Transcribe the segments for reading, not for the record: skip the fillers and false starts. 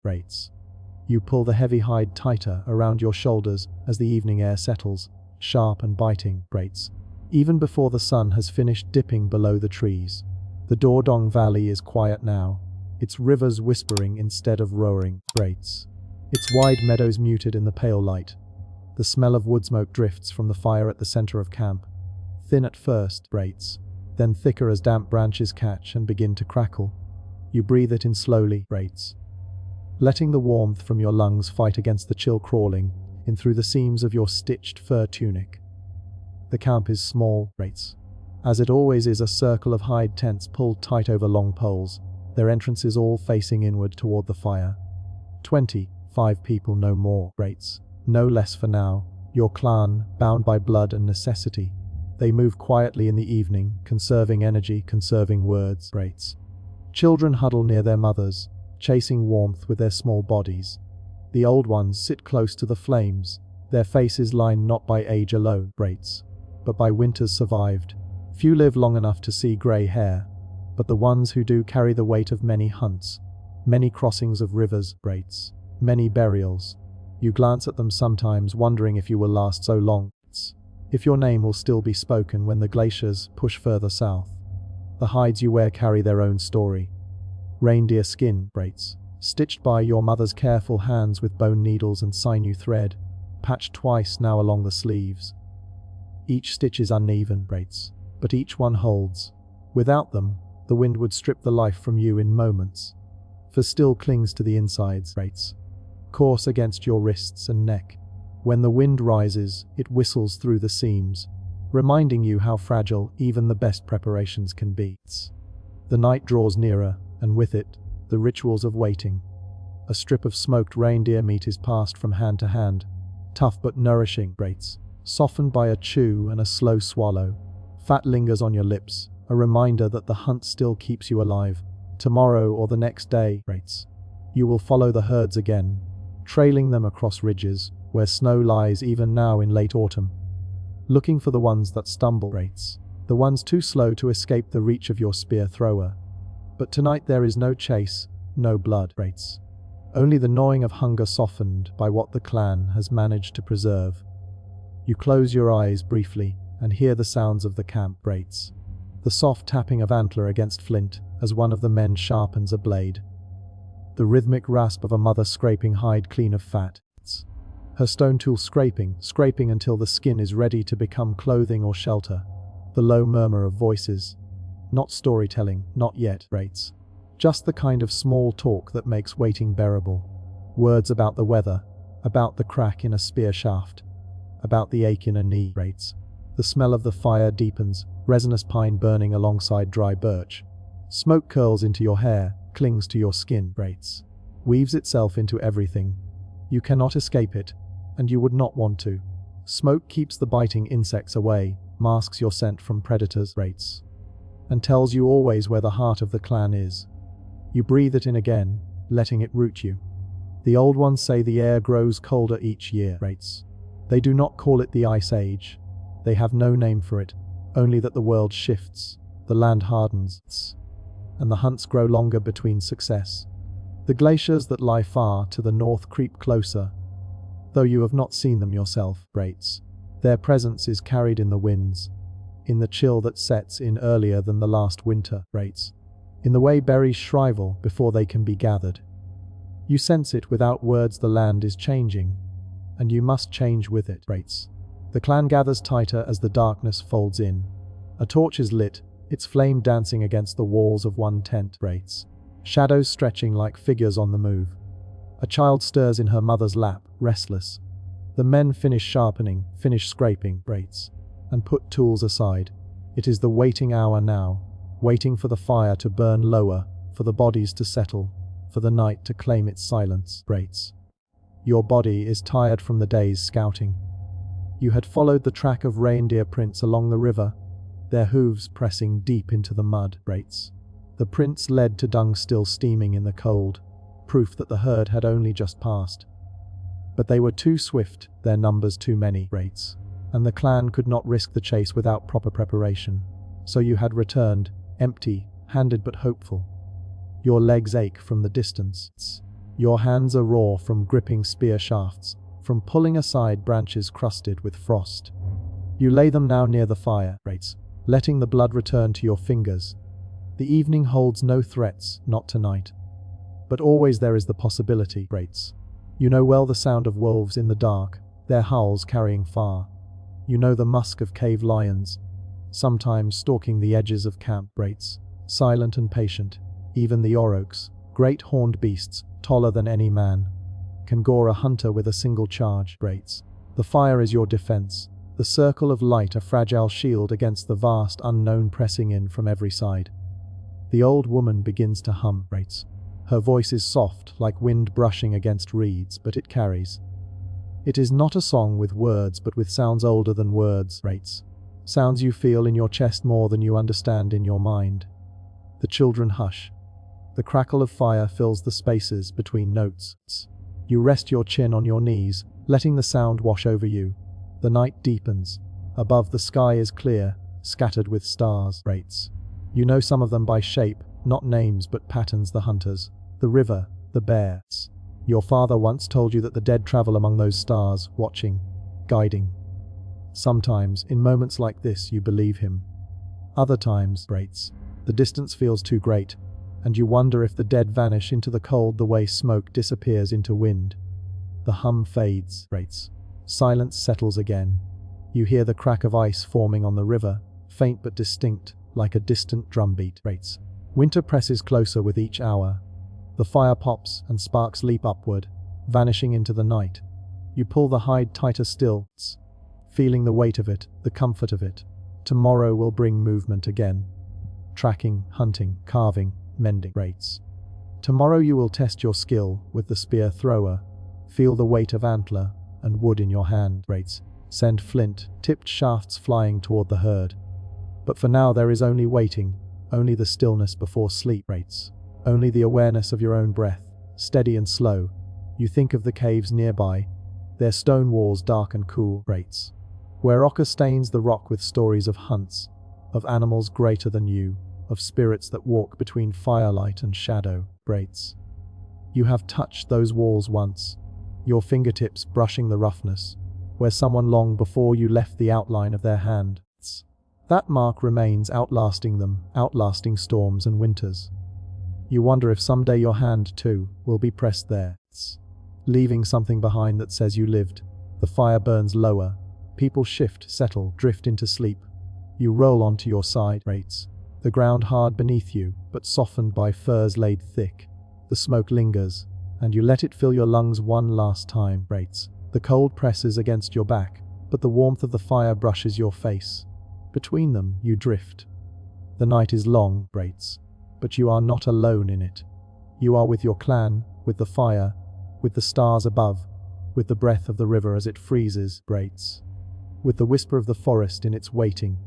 Rates. You pull the heavy hide tighter around your shoulders as the evening air settles, sharp and biting. Rates. Even before the sun has finished dipping below the trees. The Dordong Valley is quiet now, its rivers whispering instead of roaring. Rates. Its wide meadows muted in the pale light. The smell of wood smoke drifts from the fire at the center of camp. Thin at first, rates, then thicker as damp branches catch and begin to crackle. You breathe it in slowly, rates, letting the warmth from your lungs fight against the chill crawling in through the seams of your stitched fur tunic. The camp is small, rates, as it always is, a circle of hide tents pulled tight over long poles, their entrances all facing inward toward the fire. 25 people, no more, rates, no less for now, your clan, bound by blood and necessity. They move quietly in the evening, conserving energy, conserving words, rates. Children huddle near their mothers, chasing warmth with their small bodies. The old ones sit close to the flames, their faces lined not by age alone, rates, but by winters survived. Few live long enough to see grey hair, but the ones who do carry the weight of many hunts, many crossings of rivers, rates, many burials. You glance at them sometimes, wondering if you will last so long, if your name will still be spoken when the glaciers push further south. The hides you wear carry their own story. Reindeer skin, rates, stitched by your mother's careful hands with bone needles and sinew thread, patched twice now along the sleeves. Each stitch is uneven, rates, but each one holds. Without them, the wind would strip the life from you in moments. For still clings to the insides, rates, coarse against your wrists and neck. When the wind rises, it whistles through the seams, reminding you how fragile even the best preparations can be. The night draws nearer, and with it, the rituals of waiting. A strip of smoked reindeer meat is passed from hand to hand, tough but nourishing, rates, softened by a chew and a slow swallow. Fat lingers on your lips, a reminder that the hunt still keeps you alive. Tomorrow or the next day, rates, you will follow the herds again, trailing them across ridges, where snow lies even now in late autumn, looking for the ones that stumble, rates, the ones too slow to escape the reach of your spear thrower. But tonight there is no chase, no blood, rates, only the gnawing of hunger softened by what the clan has managed to preserve. You close your eyes briefly and hear the sounds of the camp, rates, the soft tapping of antler against flint as one of the men sharpens a blade, the rhythmic rasp of a mother scraping hide clean of fat, her stone tool scraping until the skin is ready to become clothing or shelter. The low murmur of voices. Not storytelling, not yet, rates. Just the kind of small talk that makes waiting bearable. Words about the weather, about the crack in a spear shaft, about the ache in a knee, rates. The smell of the fire deepens, resinous pine burning alongside dry birch. Smoke curls into your hair, clings to your skin, rates. Weaves itself into everything. You cannot escape it, and you would not want to. Smoke keeps the biting insects away, masks your scent from predators, rates, and tells you always where the heart of the clan is. You breathe it in again, letting it root you. The old ones say the air grows colder each year, rates. They do not call it the Ice Age. They have no name for it, only that the world shifts, the land hardens, and the hunts grow longer between success. The glaciers that lie far to the north creep closer, though you have not seen them yourself, rates. Their presence is carried in the winds, in the chill that sets in earlier than the last winter, rates, in the way berries shrivel before they can be gathered. You sense it without words. The land is changing, and you must change with it, rates. The clan gathers tighter as the darkness folds in. A torch is lit, its flame dancing against the walls of one tent, rates. Shadows stretching like figures on the move. A child stirs in her mother's lap, restless. The men finish sharpening, finish scraping, rates, and put tools aside. It is the waiting hour now, waiting for the fire to burn lower, for the bodies to settle, for the night to claim its silence, rates. Your body is tired from the day's scouting. You had followed the track of reindeer prints along the river, their hooves pressing deep into the mud, rates. The prints led to dung still steaming in the cold, proof that the herd had only just passed. But they were too swift, their numbers too many, rates, and the clan could not risk the chase without proper preparation. So you had returned, empty-handed but hopeful. Your legs ache from the distance. Your hands are raw from gripping spear shafts, from pulling aside branches crusted with frost. You lay them now near the fire, letting the blood return to your fingers. The evening holds no threats, not tonight. But always there is the possibility, You know well the sound of wolves in the dark, their howls carrying far. You know the musk of cave lions, sometimes stalking the edges of camp, silent and patient. Even the aurochs, great horned beasts, taller than any man, can gore a hunter with a single charge, The fire is your defense, the circle of light a fragile shield against the vast unknown pressing in from every side. The old woman begins to hum, Her voice is soft, like wind brushing against reeds, but it carries. It is not a song with words, but with sounds older than words, Sounds you feel in your chest more than you understand in your mind. The children hush. The crackle of fire fills the spaces between notes. You rest your chin on your knees, letting the sound wash over you. The night deepens. Above, the sky is clear, scattered with stars, You know some of them by shape, not names but patterns, the hunters, the river, the bears. Your father once told you that the dead travel among those stars, watching, guiding. Sometimes, in moments like this, you believe him. Other times, the distance feels too great, and you wonder if the dead vanish into the cold the way smoke disappears into wind. The hum fades, Silence settles again. You hear the crack of ice forming on the river, faint but distinct, like a distant drumbeat, Winter presses closer with each hour. The fire pops and sparks leap upward, vanishing into the night. You pull the hide tighter still, feeling the weight of it, the comfort of it. Tomorrow will bring movement again. Tracking, hunting, carving, mending, Tomorrow you will test your skill with the spear thrower, feel the weight of antler and wood in your hand, Send flint, tipped shafts flying toward the herd. But for now there is only waiting, only the stillness before sleep, Only the awareness of your own breath, steady and slow. You think of the caves nearby, their stone walls dark and cool, where ochre stains the rock with stories of hunts, of animals greater than you, of spirits that walk between firelight and shadow, You have touched those walls once, your fingertips brushing the roughness, where someone long before you left the outline of their hand. That mark remains, outlasting them, outlasting storms and winters. You wonder if someday your hand, too, will be pressed there, leaving something behind that says you lived. The fire burns lower. People shift, settle, drift into sleep. You roll onto your side, the ground hard beneath you, but softened by furs laid thick. The smoke lingers, and you let it fill your lungs one last time, The cold presses against your back, but the warmth of the fire brushes your face. Between them, you drift. The night is long, but you are not alone in it. You are with your clan, with the fire, with the stars above, with the breath of the river as it freezes, with the whisper of the forest in its waiting.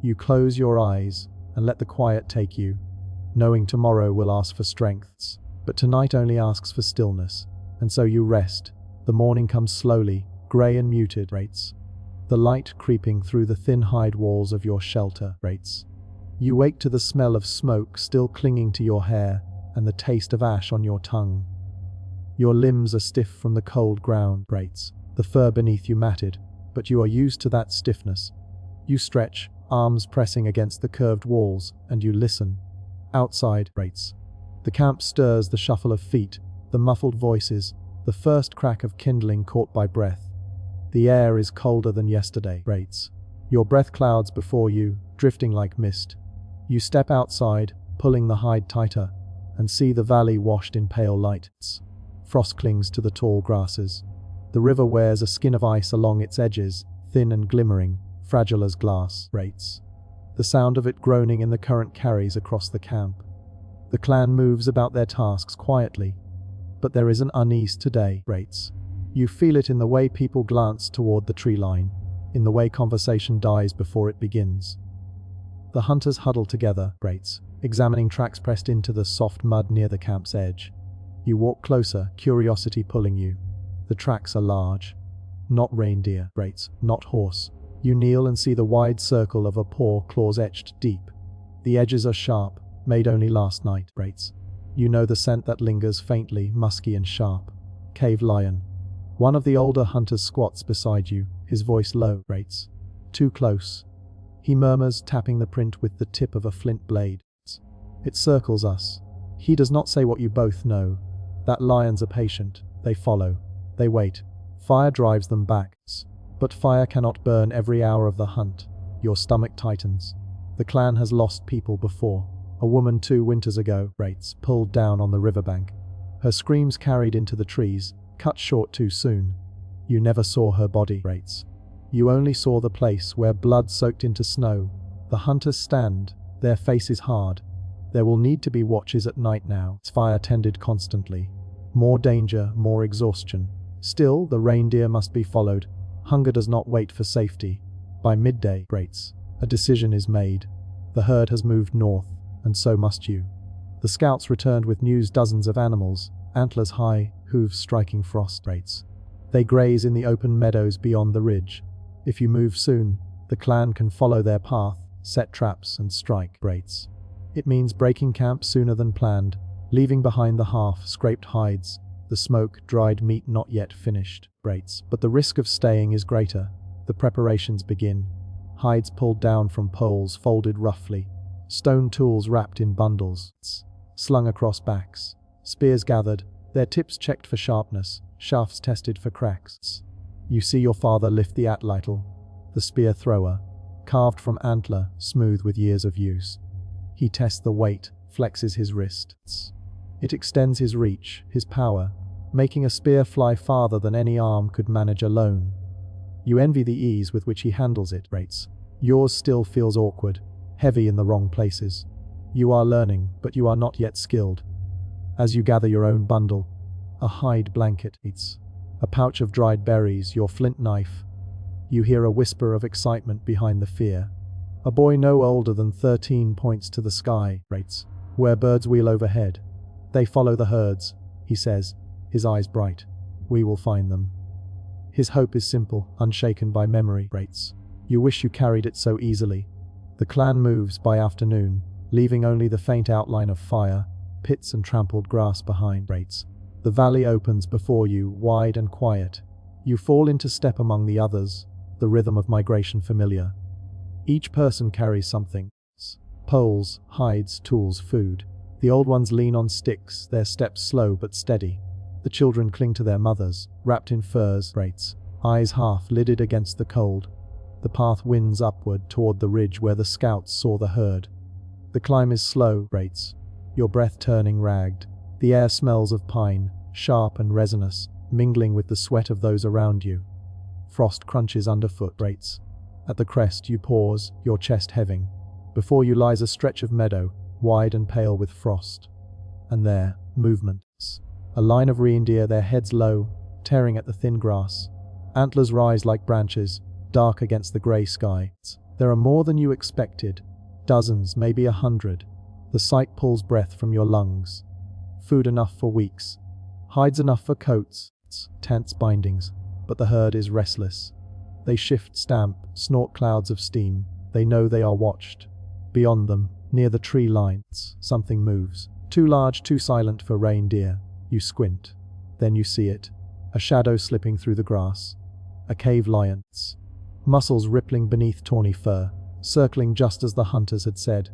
You close your eyes and let the quiet take you, knowing tomorrow will ask for strengths, but tonight only asks for stillness, and so you rest. The morning comes slowly, grey and muted, the light creeping through the thin hide walls of your shelter, You wake to the smell of smoke still clinging to your hair and the taste of ash on your tongue. Your limbs are stiff from the cold ground, the fur beneath you matted, but you are used to that stiffness. You stretch, arms pressing against the curved walls, and you listen. Outside, the camp stirs, the shuffle of feet, the muffled voices, the first crack of kindling caught by breath. The air is colder than yesterday, Your breath clouds before you, drifting like mist. You step outside, pulling the hide tighter, and see the valley washed in pale light. Frost clings to the tall grasses. The river wears a skin of ice along its edges, thin and glimmering, fragile as glass. The sound of it groaning in the current carries across the camp. The clan moves about their tasks quietly, but there is an unease today. You feel it in the way people glance toward the tree line, in the way conversation dies before it begins. The hunters huddle together, examining tracks pressed into the soft mud near the camp's edge. You walk closer, curiosity pulling you. The tracks are large. Not reindeer, not horse. You kneel and see the wide circle of a paw, claws etched deep. The edges are sharp, made only last night, You know the scent that lingers faintly, musky and sharp. Cave lion. One of the older hunters squats beside you, his voice low. Rates. Too close. He murmurs, tapping the print with the tip of a flint blade. It circles us. He does not say what you both know. That lions are patient. They follow. They wait. Fire drives them back. But fire cannot burn every hour of the hunt. Your stomach tightens. The clan has lost people before. A woman 2 winters ago, Rates, pulled down on the riverbank. Her screams carried into the trees, cut short too soon. You never saw her body, Rates. You only saw the place where blood soaked into snow. The hunters stand, their faces hard. There will need to be watches at night now. Fire tended constantly. More danger, more exhaustion. Still, the reindeer must be followed. Hunger does not wait for safety. By midday, Rates, a decision is made. The herd has moved north, and so must you. The scouts returned with news: dozens of animals, antlers high, hooves striking frost. Rates. They graze in the open meadows beyond the ridge. If you move soon, the clan can follow their path, set traps and strike. Rates. It means breaking camp sooner than planned, leaving behind the half-scraped hides, the smoke, dried meat not yet finished. Rates. But the risk of staying is greater. The preparations begin. Hides pulled down from poles, folded roughly. Stone tools wrapped in bundles, slung across backs. Spears gathered, their tips checked for sharpness, shafts tested for cracks. You see your father lift the atlatl, the spear thrower, carved from antler, smooth with years of use. He tests the weight, flexes his wrists. It extends his reach, his power, making a spear fly farther than any arm could manage alone. You envy the ease with which he handles it. Rates. Yours still feels awkward, heavy in the wrong places. You are learning, but you are not yet skilled. As you gather your own bundle, a hide blanket, a pouch of dried berries, your flint knife, you hear a whisper of excitement behind the fear. A boy no older than 13 points to the sky, Rates, where birds wheel overhead. They follow the herds, he says, his eyes bright. We will find them. His hope is simple, unshaken by memory. Rates. You wish you carried it so easily. The clan moves by afternoon, leaving only the faint outline of fire, pits and trampled grass behind. Rates. The valley opens before you, wide and quiet. You fall into step among the others, the rhythm of migration familiar. Each person carries something. Poles, hides, tools, food. The old ones lean on sticks, their steps slow but steady. The children cling to their mothers, wrapped in furs. Rates. Eyes half-lidded against the cold. The path winds upward toward the ridge where the scouts saw the herd. The climb is slow. Rates. Your breath turning ragged. The air smells of pine, sharp and resinous, mingling with the sweat of those around you. Frost crunches underfoot. Rates. At the crest you pause, your chest heaving. Before you lies a stretch of meadow, wide and pale with frost. And there, movements. A line of reindeer, their heads low, tearing at the thin grass. Antlers rise like branches, dark against the grey sky. There are more than you expected. Dozens, maybe 100. The sight pulls breath from your lungs. Food enough for weeks. Hides enough for coats. Tense bindings. But the herd is restless. They shift, stamp, snort clouds of steam. They know they are watched. Beyond them, near the tree lines, something moves. Too large, too silent for reindeer. You squint. Then you see it. A shadow slipping through the grass. A cave lion. Muscles rippling beneath tawny fur, circling just as the hunters had said.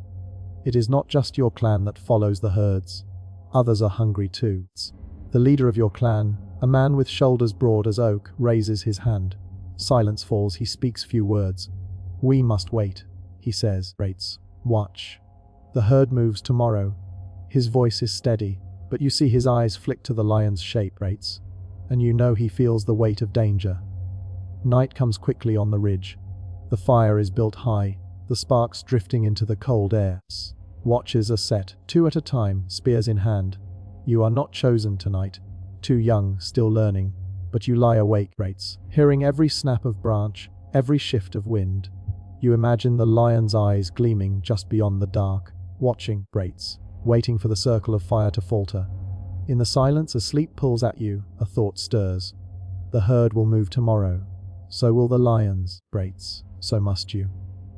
It is not just your clan that follows the herds. Others are hungry too. The leader of your clan, a man with shoulders broad as oak, raises his hand. Silence falls, he speaks few words. We must wait, he says. Rates. Watch. The herd moves tomorrow. His voice is steady, but you see his eyes flick to the lion's shape. Rates. And you know he feels the weight of danger. Night comes quickly on the ridge. The fire is built high, the sparks drifting into the cold air. Watches are set, 2 at a time, spears in hand. You are not chosen tonight. Too young, still learning. But you lie awake. Rates. Hearing every snap of branch, every shift of wind. You imagine the lion's eyes gleaming just beyond the dark, watching. Rates. Waiting for the circle of fire to falter. In the silence, a sleep pulls at you, a thought stirs. The herd will move tomorrow. So will the lions. Rates. So must you.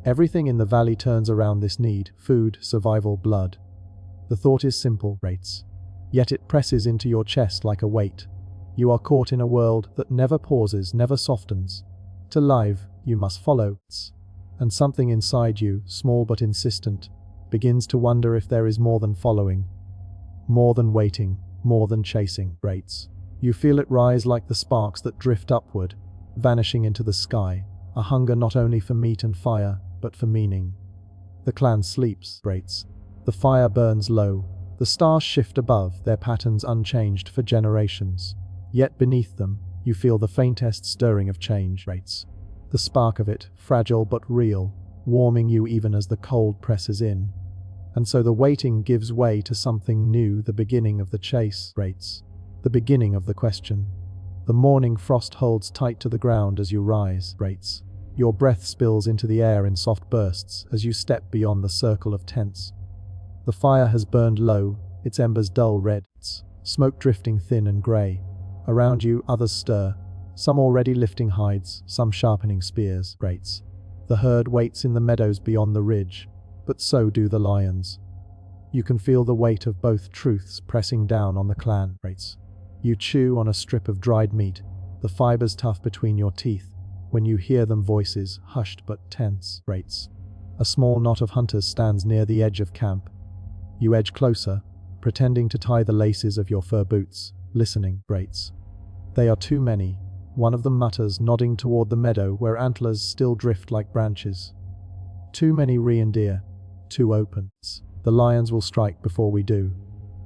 Everything in the valley turns around this need: food, survival, blood. The thought is simple. Rates. Yet it presses into your chest like a weight. You are caught in a world that never pauses, never softens. To live, you must follow. And something inside you, small but insistent, begins to wonder if there is more than following, more than waiting, more than chasing. Rates. You feel it rise like the sparks that drift upward, vanishing into the sky, a hunger not only for meat and fire, but for meaning. The clan sleeps. Rates. The fire burns low. The stars shift above, their patterns unchanged for generations. Yet beneath them, you feel the faintest stirring of change. Rates. The spark of it, fragile but real, warming you even as the cold presses in. And so the waiting gives way to something new, the beginning of the chase. Rates. The beginning of the question. The morning frost holds tight to the ground as you rise. Rates. Your breath spills into the air in soft bursts as you step beyond the circle of tents. The fire has burned low, its embers dull red, smoke drifting thin and grey. Around you, others stir, some already lifting hides, some sharpening spears. Rates. The herd waits in the meadows beyond the ridge, but so do the lions. You can feel the weight of both truths pressing down on the clan. Rates. You chew on a strip of dried meat, the fibers tough between your teeth, when you hear them, voices, hushed but tense. Rates. A small knot of hunters stands near the edge of camp. You edge closer, pretending to tie the laces of your fur boots, listening. Rates. They are too many. One of them mutters, nodding toward the meadow where antlers still drift like branches. Too many reindeer, too open. The lions will strike before we do.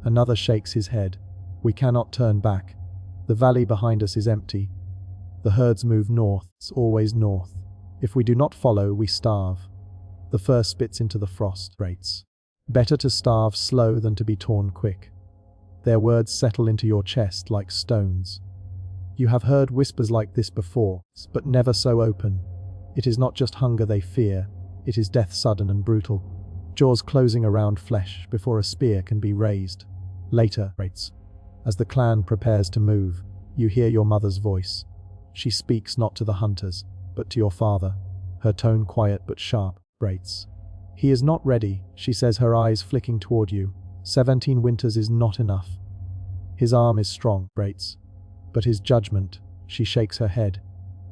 Another shakes his head. We cannot turn back. The valley behind us is empty. The herds move north, always north. If we do not follow, we starve. The fur spits into the frost. Rates. Better to starve slow than to be torn quick. Their words settle into your chest like stones. You have heard whispers like this before, but never so open. It is not just hunger they fear, it is death sudden and brutal. Jaws closing around flesh before a spear can be raised. Later. Rates. As the clan prepares to move, you hear your mother's voice. She speaks not to the hunters, but to your father, her tone quiet but sharp. Rates. He is not ready, she says, her eyes flicking toward you. 17 winters is not enough. His arm is strong. Rates. But his judgment, she shakes her head.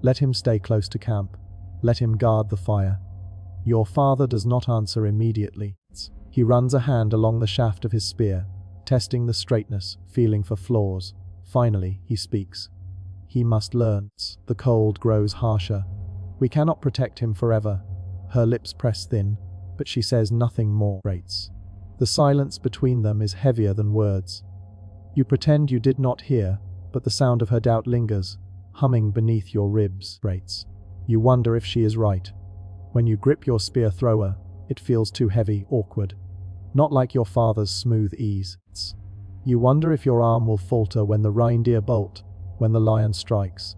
Let him stay close to camp. Let him guard the fire. Your father does not answer immediately. He runs a hand along the shaft of his spear, testing the straightness, feeling for flaws. Finally, he speaks. He must learn. The cold grows harsher. We cannot protect him forever. Her lips press thin, but she says nothing more. Rates. The silence between them is heavier than words. You pretend you did not hear, but the sound of her doubt lingers, humming beneath your ribs. Rates. You wonder if she is right. When you grip your spear thrower, it feels too heavy, awkward. Not like your father's smooth ease. You wonder if your arm will falter when the reindeer bolt, when the lion strikes.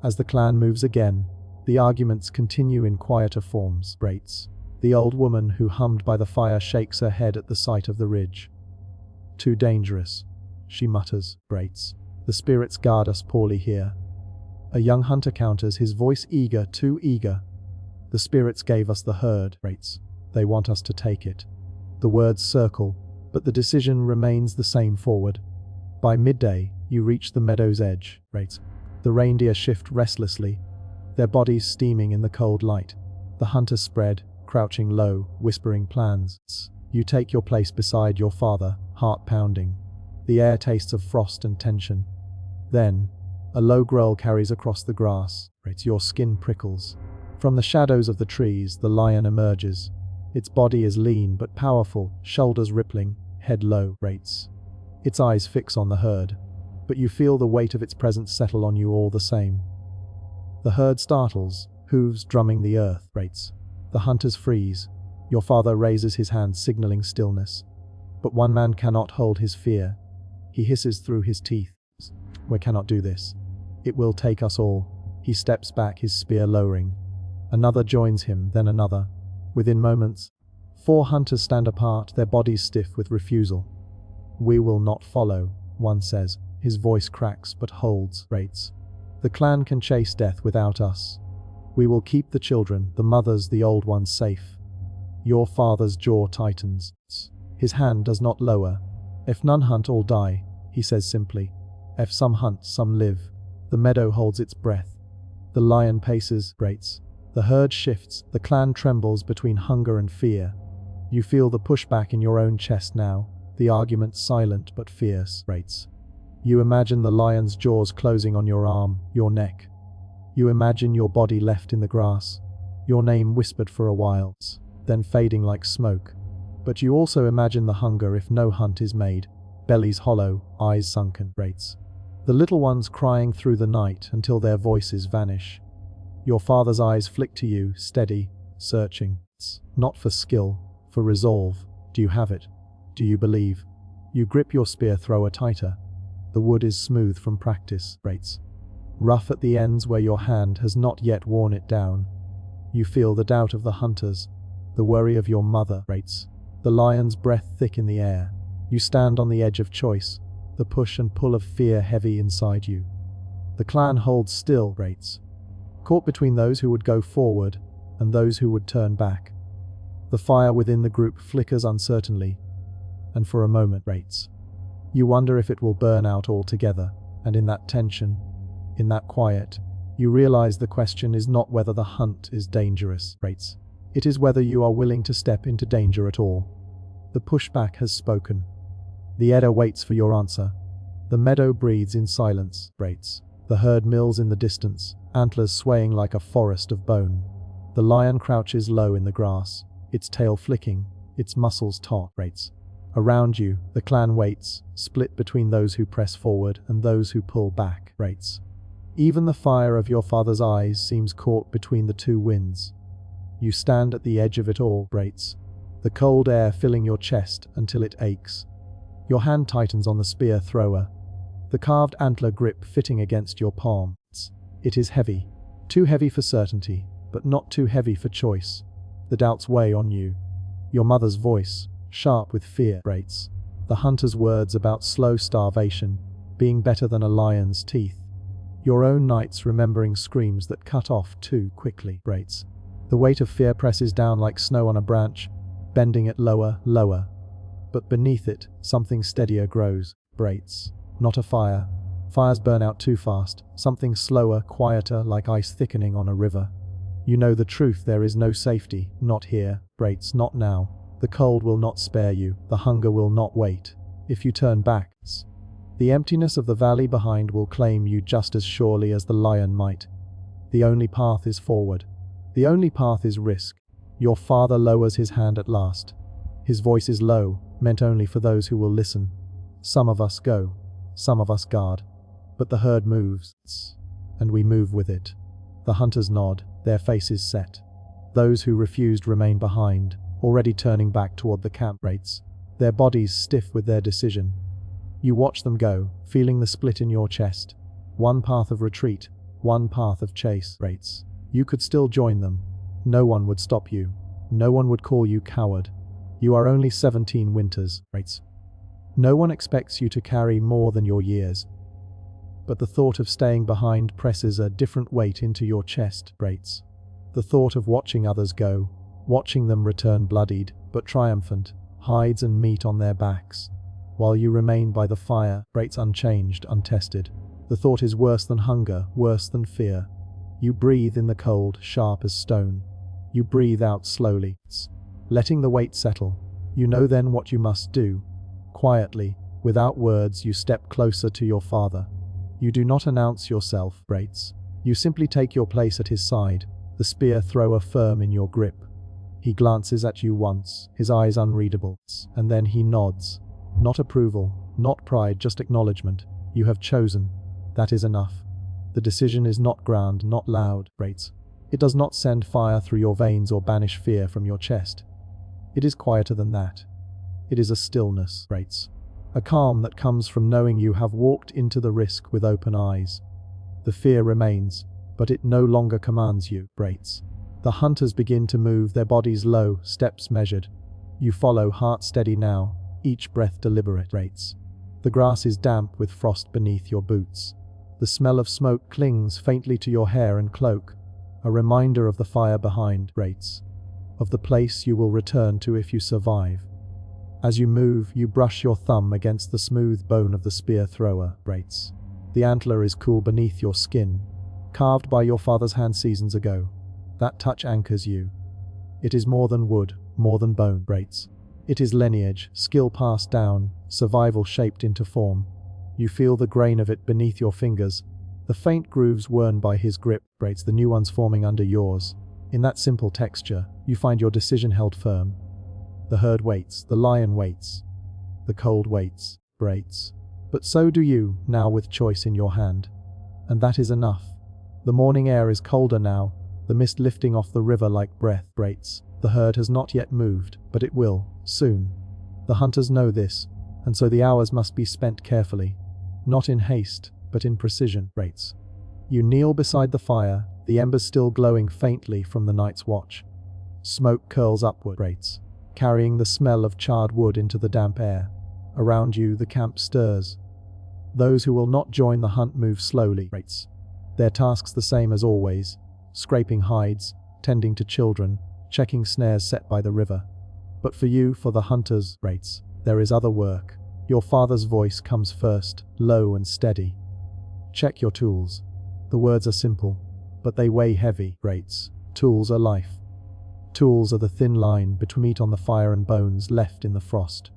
As the clan moves again, the arguments continue in quieter forms. Rates. The old woman who hummed by the fire shakes her head at the sight of the ridge. Too dangerous, she mutters. Rates. The spirits guard us poorly here. A young hunter counters, his voice eager, too eager. The spirits gave us the herd. Rates. They want us to take it. The words circle, but the decision remains the same forward. By midday, you reach the meadow's edge. Rates. The reindeer shift restlessly, their bodies steaming in the cold light. The hunters spread, crouching low, whispering plans. You take your place beside your father, heart pounding. The air tastes of frost and tension. Then, a low growl carries across the grass. Your skin prickles. From the shadows of the trees, the lion emerges. Its body is lean but powerful, shoulders rippling, head low. Rates. Its eyes fix on the herd, but you feel the weight of its presence settle on you all the same. The herd startles, hooves drumming the earth. Rates. The hunters freeze. Your father raises his hand, signaling stillness. But one man cannot hold his fear. He hisses through his teeth. We cannot do this. It will take us all. He steps back, his spear lowering. Another joins him, then another. Within moments, 4 hunters stand apart, their bodies stiff with refusal. We will not follow, one says. His voice cracks but holds. Rates. The clan can chase death without us. We will keep the children, the mothers, the old ones safe. Your father's jaw tightens. His hand does not lower. If none hunt, all die, he says simply. If some hunt, some live. The meadow holds its breath. The lion paces, rates. The herd shifts, the clan trembles between hunger and fear. You feel the pushback in your own chest now, the argument silent but fierce, rates. You imagine the lion's jaws closing on your arm, your neck. You imagine your body left in the grass, your name whispered for a while, then fading like smoke. But you also imagine the hunger if no hunt is made, bellies hollow, eyes sunken, rates. The little ones crying through the night until their voices vanish. Your father's eyes flick to you, steady, searching. Not for skill, for resolve. Do you have it? Do you believe? You grip your spear thrower tighter. The wood is smooth from practice, rates. Rough at the ends where your hand has not yet worn it down. You feel the doubt of the hunters, the worry of your mother, rates. The lion's breath thick in the air. You stand on the edge of choice, the push and pull of fear heavy inside you. The clan holds still, rates. Caught between those who would go forward and those who would turn back. The fire within the group flickers uncertainly, and for a moment, rates. You wonder if it will burn out altogether, and in that tension, in that quiet, you realize the question is not whether the hunt is dangerous, rates. It is whether you are willing to step into danger at all. The pushback has spoken. The edda waits for your answer. The meadow breathes in silence, rates. The herd mills in the distance, antlers swaying like a forest of bone. The lion crouches low in the grass, its tail flicking, its muscles taut, rates. Around you, the clan waits, split between those who press forward and those who pull back, rates. Even the fire of your father's eyes seems caught between the two winds. You stand at the edge of it all, rates. The cold air filling your chest until it aches. Your hand tightens on the spear thrower, the carved antler grip fitting against your palm. It is heavy, too heavy for certainty, but not too heavy for choice. The doubts weigh on you. Your mother's voice, sharp with fear, rates. The hunter's words about slow starvation, being better than a lion's teeth. Your own nights remembering screams that cut off too quickly, rates. The weight of fear presses down like snow on a branch, bending it lower, lower. But beneath it, something steadier grows, rates. Not a fire. Fires burn out too fast. Something slower, quieter, like ice thickening on a river. You know the truth, there is no safety, not here, rates, not now. The cold will not spare you, the hunger will not wait. If you turn back, the emptiness of the valley behind will claim you just as surely as the lion might. The only path is forward. The only path is risk. Your father lowers his hand at last. His voice is low, meant only for those who will listen. Some of us go, some of us guard. But the herd moves, and we move with it. The hunters nod, their faces set. Those who refused remain behind, already turning back toward the camp, rates. Their bodies stiff with their decision. You watch them go, feeling the split in your chest. One path of retreat, one path of chase, rates. You could still join them. No one would stop you. No one would call you coward. You are only 17 winters, rates. No one expects you to carry more than your years. But the thought of staying behind presses a different weight into your chest, rates. The thought of watching others go, watching them return bloodied, but triumphant, hides and meat on their backs, while you remain by the fire, rates unchanged, untested. The thought is worse than hunger, worse than fear. You breathe in the cold, sharp as stone. You breathe out slowly, letting the weight settle. You know then what you must do. Quietly, without words, you step closer to your father. You do not announce yourself, rates. You simply take your place at his side, the spear thrower firm in your grip. He glances at you once, his eyes unreadable, and then he nods. Not approval, not pride, just acknowledgement. You have chosen. That is enough. The decision is not grand, not loud, rates. It does not send fire through your veins or banish fear from your chest. It is quieter than that. It is a stillness, rates. A calm that comes from knowing you have walked into the risk with open eyes. The fear remains, but it no longer commands you, rates. The hunters begin to move, their bodies low, steps measured. You follow, heart steady now, each breath deliberate, rates. The grass is damp with frost beneath your boots. The smell of smoke clings faintly to your hair and cloak, a reminder of the fire behind, rates. Of the place you will return to if you survive. As you move, you brush your thumb against the smooth bone of the spear thrower. The antler is cool beneath your skin, carved by your father's hand seasons ago. That touch anchors you. It is more than wood, more than bone. It is lineage, skill passed down, survival shaped into form. You feel the grain of it beneath your fingers, the faint grooves worn by his grip, the new ones forming under yours. In that simple texture, you find your decision held firm. The herd waits, the lion waits, the cold waits. But so do you, now with choice in your hand. And that is enough. The morning air is colder now, the mist lifting off the river like breath. The herd has not yet moved, but it will, soon. The hunters know this, and so the hours must be spent carefully. Not in haste, but in precision. You kneel beside the fire, the embers still glowing faintly from the night's watch. Smoke curls upward, carrying the smell of charred wood into the damp air. Around you, the camp stirs. Those who will not join the hunt move slowly. Their tasks the same as always: scraping hides, tending to children, checking snares set by the river. But for you, for the hunters, there is other work. Your father's voice comes first, low and steady. Check your tools. The words are simple, but they weigh heavy. Tools are life. Tools are the thin line between meat on the fire and bones left in the frost.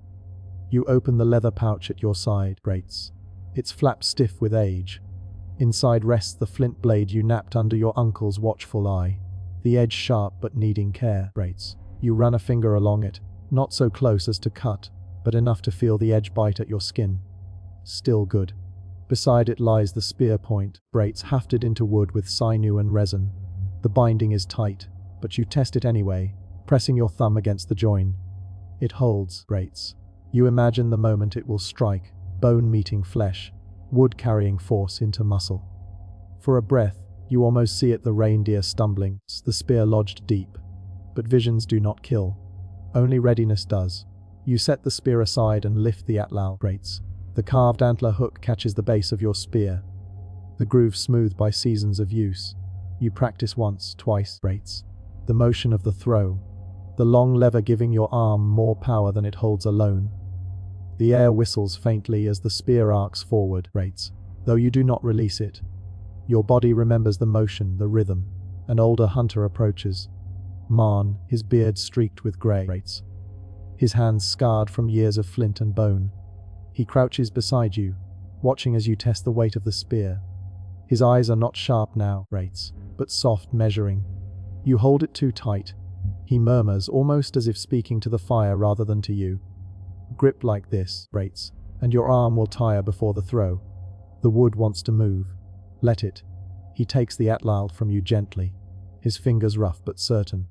You open the leather pouch at your side. Its flap stiff with age. Inside rests the flint blade you napped under your uncle's watchful eye, the edge sharp but needing care. You run a finger along it, not so close as to cut, but enough to feel the edge bite at your skin. Still good. Beside it lies the spear point, hafted into wood with sinew and resin. The binding is tight, but you test it anyway, pressing your thumb against the join. It holds. You imagine the moment it will strike, bone meeting flesh, wood carrying force into muscle. For a breath, you almost see it, the reindeer stumbling, the spear lodged deep. But visions do not kill. Only readiness does. You set the spear aside and lift the atlal. The carved antler hook catches the base of your spear. The groove smoothed by seasons of use. You practice once, twice. The motion of the throw. The long lever giving your arm more power than it holds alone. The air whistles faintly as the spear arcs forward, though you do not release it. Your body remembers the motion, the rhythm. An older hunter approaches. Marn, his beard streaked with grey. His hands scarred from years of flint and bone. He crouches beside you, watching as you test the weight of the spear. His eyes are not sharp now, but soft, measuring. You hold it too tight. He murmurs, almost as if speaking to the fire rather than to you. Grip like this, and your arm will tire before the throw. The wood wants to move. Let it. He takes the atlal from you gently, his fingers rough but certain.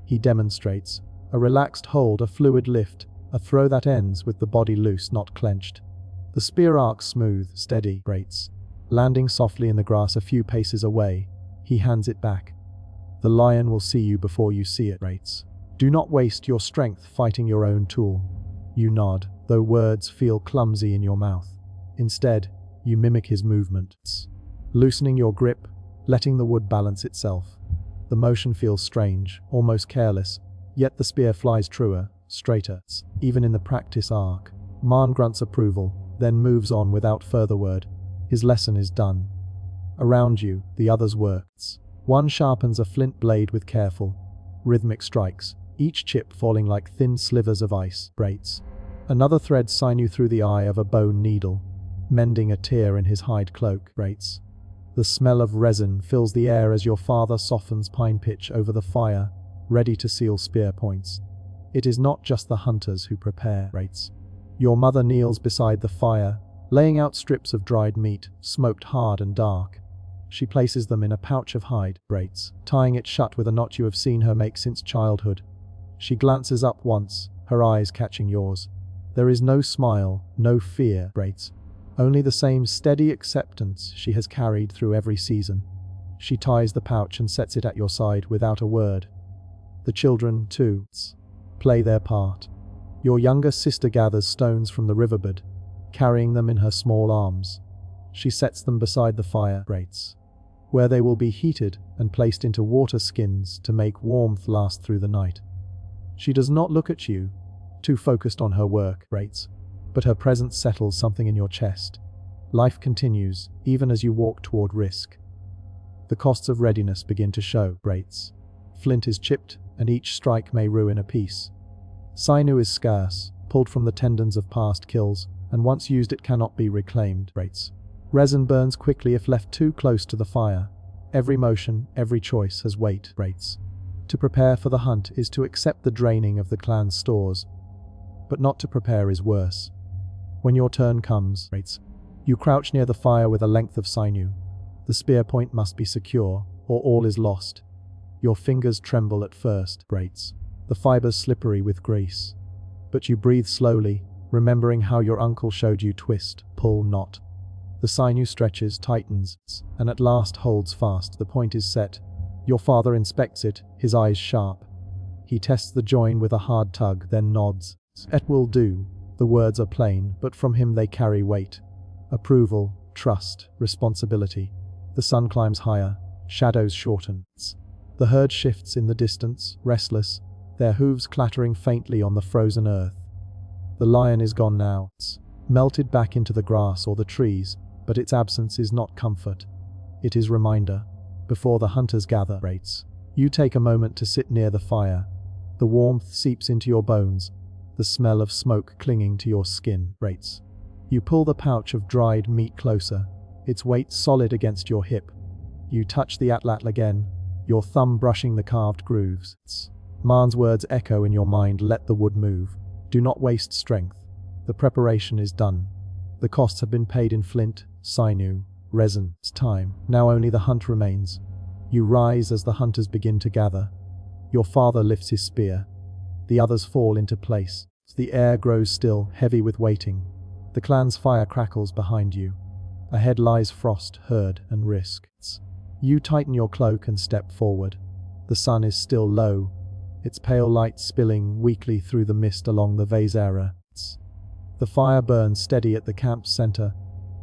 He demonstrates. A relaxed hold, a fluid lift, a throw that ends with the body loose, not clenched. The spear arcs smooth, steady. Landing softly in the grass a few paces away, he hands it back. The lion will see you before you see it. Do not waste your strength fighting your own tool. You nod, though words feel clumsy in your mouth. Instead, you mimic his movements, loosening your grip, letting the wood balance itself. The motion feels strange, almost careless, yet the spear flies truer, straighter, even in the practice arc. Marn grunts approval, then moves on without further word. His lesson is done. Around you, the others works. One sharpens a flint blade with careful, rhythmic strikes, each chip falling like thin slivers of ice. Another threads sinew through the eye of a bone needle, mending a tear in his hide cloak. The smell of resin fills the air as your father softens pine pitch over the fire, ready to seal spear points. It is not just the hunters who prepare. Your mother kneels beside the fire, laying out strips of dried meat, smoked hard and dark. She places them in a pouch of hide, tying it shut with a knot you have seen her make since childhood. She glances up once, her eyes catching yours. There is no smile, no fear, only the same steady acceptance she has carried through every season. She ties the pouch and sets it at your side without a word. The children, too, play their part. Your younger sister gathers stones from the riverbed, carrying them in her small arms. She sets them beside the fire, where they will be heated and placed into water skins to make warmth last through the night. She does not look at you, too focused on her work, Rates. But her presence settles something in your chest. Life continues, even as you walk toward risk. The costs of readiness begin to show, Rates. Flint is chipped, and each strike may ruin a piece. Sinew is scarce, pulled from the tendons of past kills, and once used it cannot be reclaimed, Rates. Resin burns quickly if left too close to the fire. Every motion, every choice has weight, Rates. To prepare for the hunt is to accept the draining of the clan's stores. But not to prepare is worse. When your turn comes, Rates, you crouch near the fire with a length of sinew. The spear point must be secure, or all is lost. Your fingers tremble at first, Rates, the fibers slippery with grease. But you breathe slowly, remembering how your uncle showed you twist, pull, knot. The sinew stretches, tightens, and at last holds fast. The point is set. Your father inspects it, his eyes sharp. He tests the join with a hard tug, then nods. It will do. The words are plain, but from him they carry weight. Approval, trust, responsibility. The sun climbs higher, shadows shorten. The herd shifts in the distance, restless, their hooves clattering faintly on the frozen earth. The lion is gone now, melted back into the grass or the trees, but its absence is not comfort. It is reminder. Before the hunters gather, Rates, you take a moment to sit near the fire. The warmth seeps into your bones, the smell of smoke clinging to your skin, Rates. You pull the pouch of dried meat closer, its weight solid against your hip. You touch the atlatl again, your thumb brushing the carved grooves. Marn's words echo in your mind, let the wood move. Do not waste strength. The preparation is done. The costs have been paid in flint, sinew, resin, time. Now only the hunt remains. You rise as the hunters begin to gather. Your father lifts his spear. The others fall into place. The air grows still, heavy with waiting. The clan's fire crackles behind you. Ahead lies frost, herd, and risk. You tighten your cloak and step forward. The sun is still low, its pale light spilling weakly through the mist along the Vaisera. The fire burns steady at the camp's center,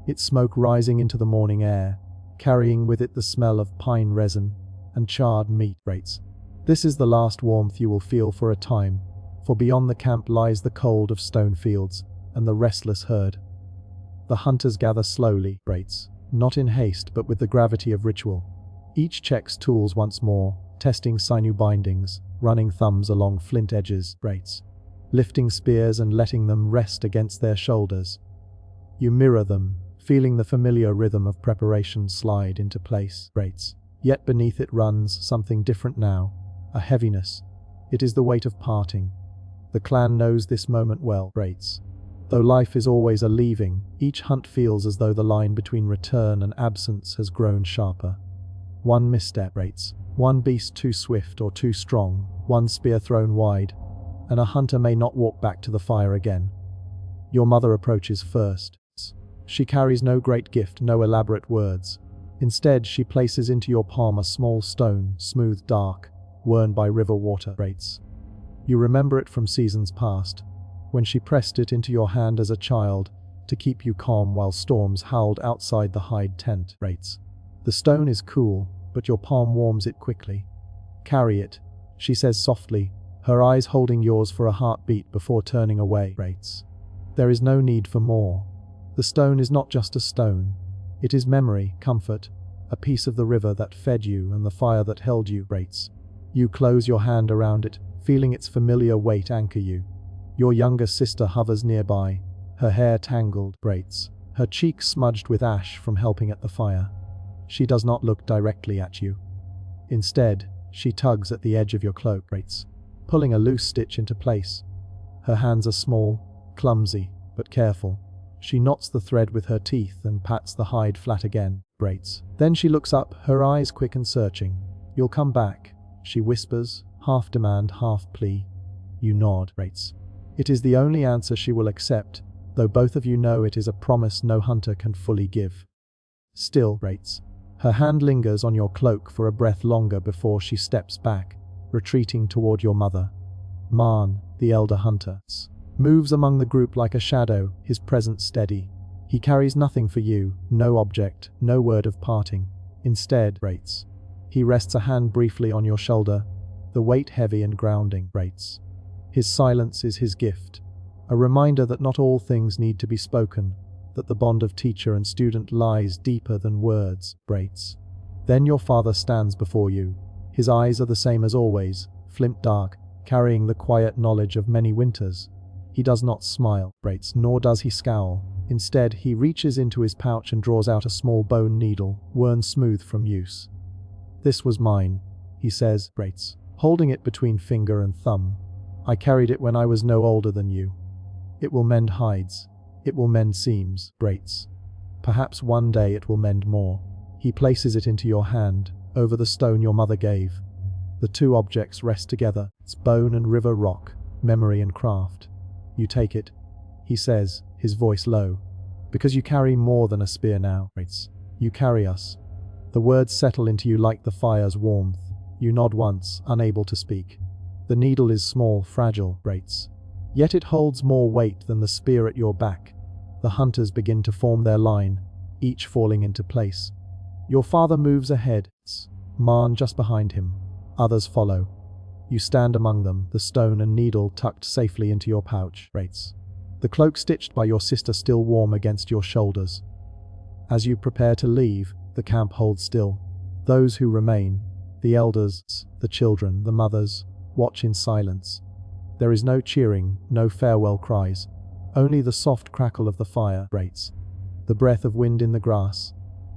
its smoke rising into the morning air, carrying with it the smell of pine resin and charred meat. Rates. This is the last warmth you will feel for a time, for beyond the camp lies the cold of stone fields and the restless herd. The hunters gather slowly, Rates, not in haste but with the gravity of ritual. Each checks tools once more, testing sinew bindings, running thumbs along flint edges, Rates, lifting spears and letting them rest against their shoulders. You mirror them, feeling the familiar rhythm of preparation slide into place, Rates. Yet beneath it runs something different now, a heaviness. It is the weight of parting. The clan knows this moment well, Rates. Though life is always a leaving, each hunt feels as though the line between return and absence has grown sharper. One misstep, Rates, one beast too swift or too strong, one spear thrown wide, and a hunter may not walk back to the fire again. Your mother approaches first. She carries no great gift, no elaborate words. Instead, she places into your palm a small stone, smooth, dark, worn by river water, Rates. You remember it from seasons past, when she pressed it into your hand as a child to keep you calm while storms howled outside the hide tent, Rates. The stone is cool, but your palm warms it quickly. Carry it, she says softly, her eyes holding yours for a heartbeat before turning away, Rates. There is no need for more. The stone is not just a stone. It is memory, comfort, a piece of the river that fed you and the fire that held you, Rates. You close your hand around it, feeling its familiar weight anchor you. Your younger sister hovers nearby, her hair tangled, Rates, her cheeks smudged with ash from helping at the fire. She does not look directly at you. Instead, she tugs at the edge of your cloak, Rates, pulling a loose stitch into place. Her hands are small, clumsy, but careful. She knots the thread with her teeth and pats the hide flat again, Rates. Then she looks up, her eyes quick and searching. You'll come back, she whispers, half demand, half plea. You nod, Rates. It is the only answer she will accept, though both of you know it is a promise no hunter can fully give. Still, Rates. Her hand lingers on your cloak for a breath longer before she steps back, retreating toward your mother. Marn, the elder hunter, moves among the group like a shadow, his presence steady. He carries nothing for you, no object, no word of parting. Instead, Rates. He rests a hand briefly on your shoulder, the weight heavy and grounding, Rates. His silence is his gift, a reminder that not all things need to be spoken, that the bond of teacher and student lies deeper than words. Then your father stands before you. His eyes are the same as always, flint dark, carrying the quiet knowledge of many winters. He does not smile, nor does he scowl. Instead, he reaches into his pouch and draws out a small bone needle, worn smooth from use. "This was mine," he says, holding it between finger and thumb. "I carried it when I was no older than you. It will mend hides. It will mend seams, Perhaps one day it will mend more." He places it into your hand, over the stone your mother gave. The two objects rest together, its bone and river rock, memory and craft. You take it, he says, his voice low, "because you carry more than a spear now. You carry us." The words settle into you like the fire's warmth. You nod once, unable to speak. The needle is small, fragile, yet it holds more weight than the spear at your back. The hunters begin to form their line, each falling into place. Your father moves ahead, Marn just behind him. Others follow. You stand among them, the stone and needle tucked safely into your pouch. The cloak stitched by your sister still warm against your shoulders. As you prepare to leave, the camp holds still. Those who remain, the elders, the children, the mothers, watch in silence. There is no cheering, no farewell cries, only the soft crackle of the fire, the breath of wind in the grass,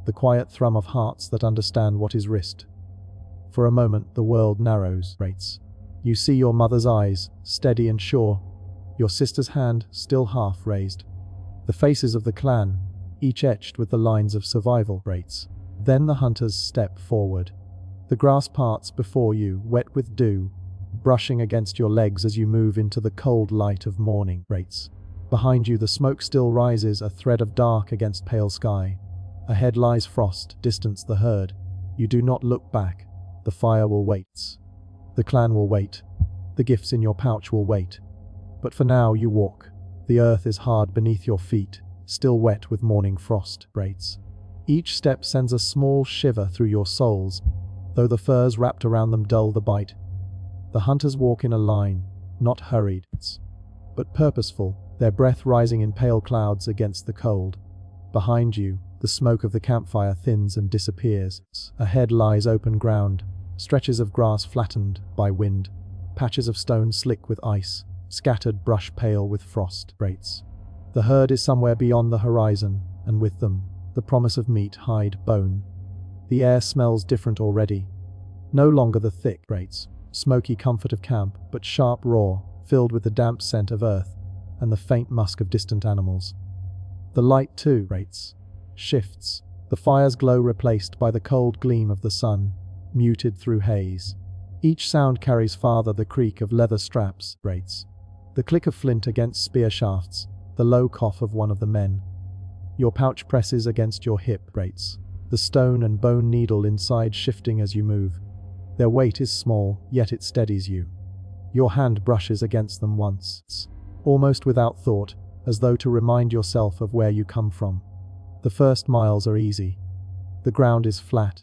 the quiet thrum of hearts that understand what is risked. For a moment the world narrows. You see your mother's eyes, steady and sure, your sister's hand still half raised. The faces of the clan, each etched with the lines of survival. Then the hunters step forward. The grass parts before you, wet with dew, brushing against your legs as you move into the cold light of morning. Behind you the smoke still rises, a thread of dark against pale sky. Ahead lies frost, distance the herd. You do not look back. The fire will wait. The clan will wait. The gifts in your pouch will wait. But for now you walk. The earth is hard beneath your feet, still wet with morning frost. Each step sends a small shiver through your soles, though the furs wrapped around them dull the bite. The hunters walk in a line, not hurried, but purposeful, their breath rising in pale clouds against the cold. Behind you, the smoke of the campfire thins and disappears. Ahead lies open ground, stretches of grass flattened by wind, patches of stone slick with ice, scattered brush pale with frost. The herd is somewhere beyond the horizon, and with them, the promise of meat, hide, bone. The air smells different already. No longer the thick, smoky comfort of camp, but sharp raw, filled with the damp scent of earth and the faint musk of distant animals. The light, too, shifts, the fire's glow replaced by the cold gleam of the sun, muted through haze. Each sound carries farther, the creak of leather straps, the click of flint against spear shafts, the low cough of one of the men. Your pouch presses against your hip, the stone and bone needle inside shifting as you move. Their weight is small, yet it steadies you. Your hand brushes against them once, almost without thought, as though to remind yourself of where you come from. The first miles are easy. The ground is flat,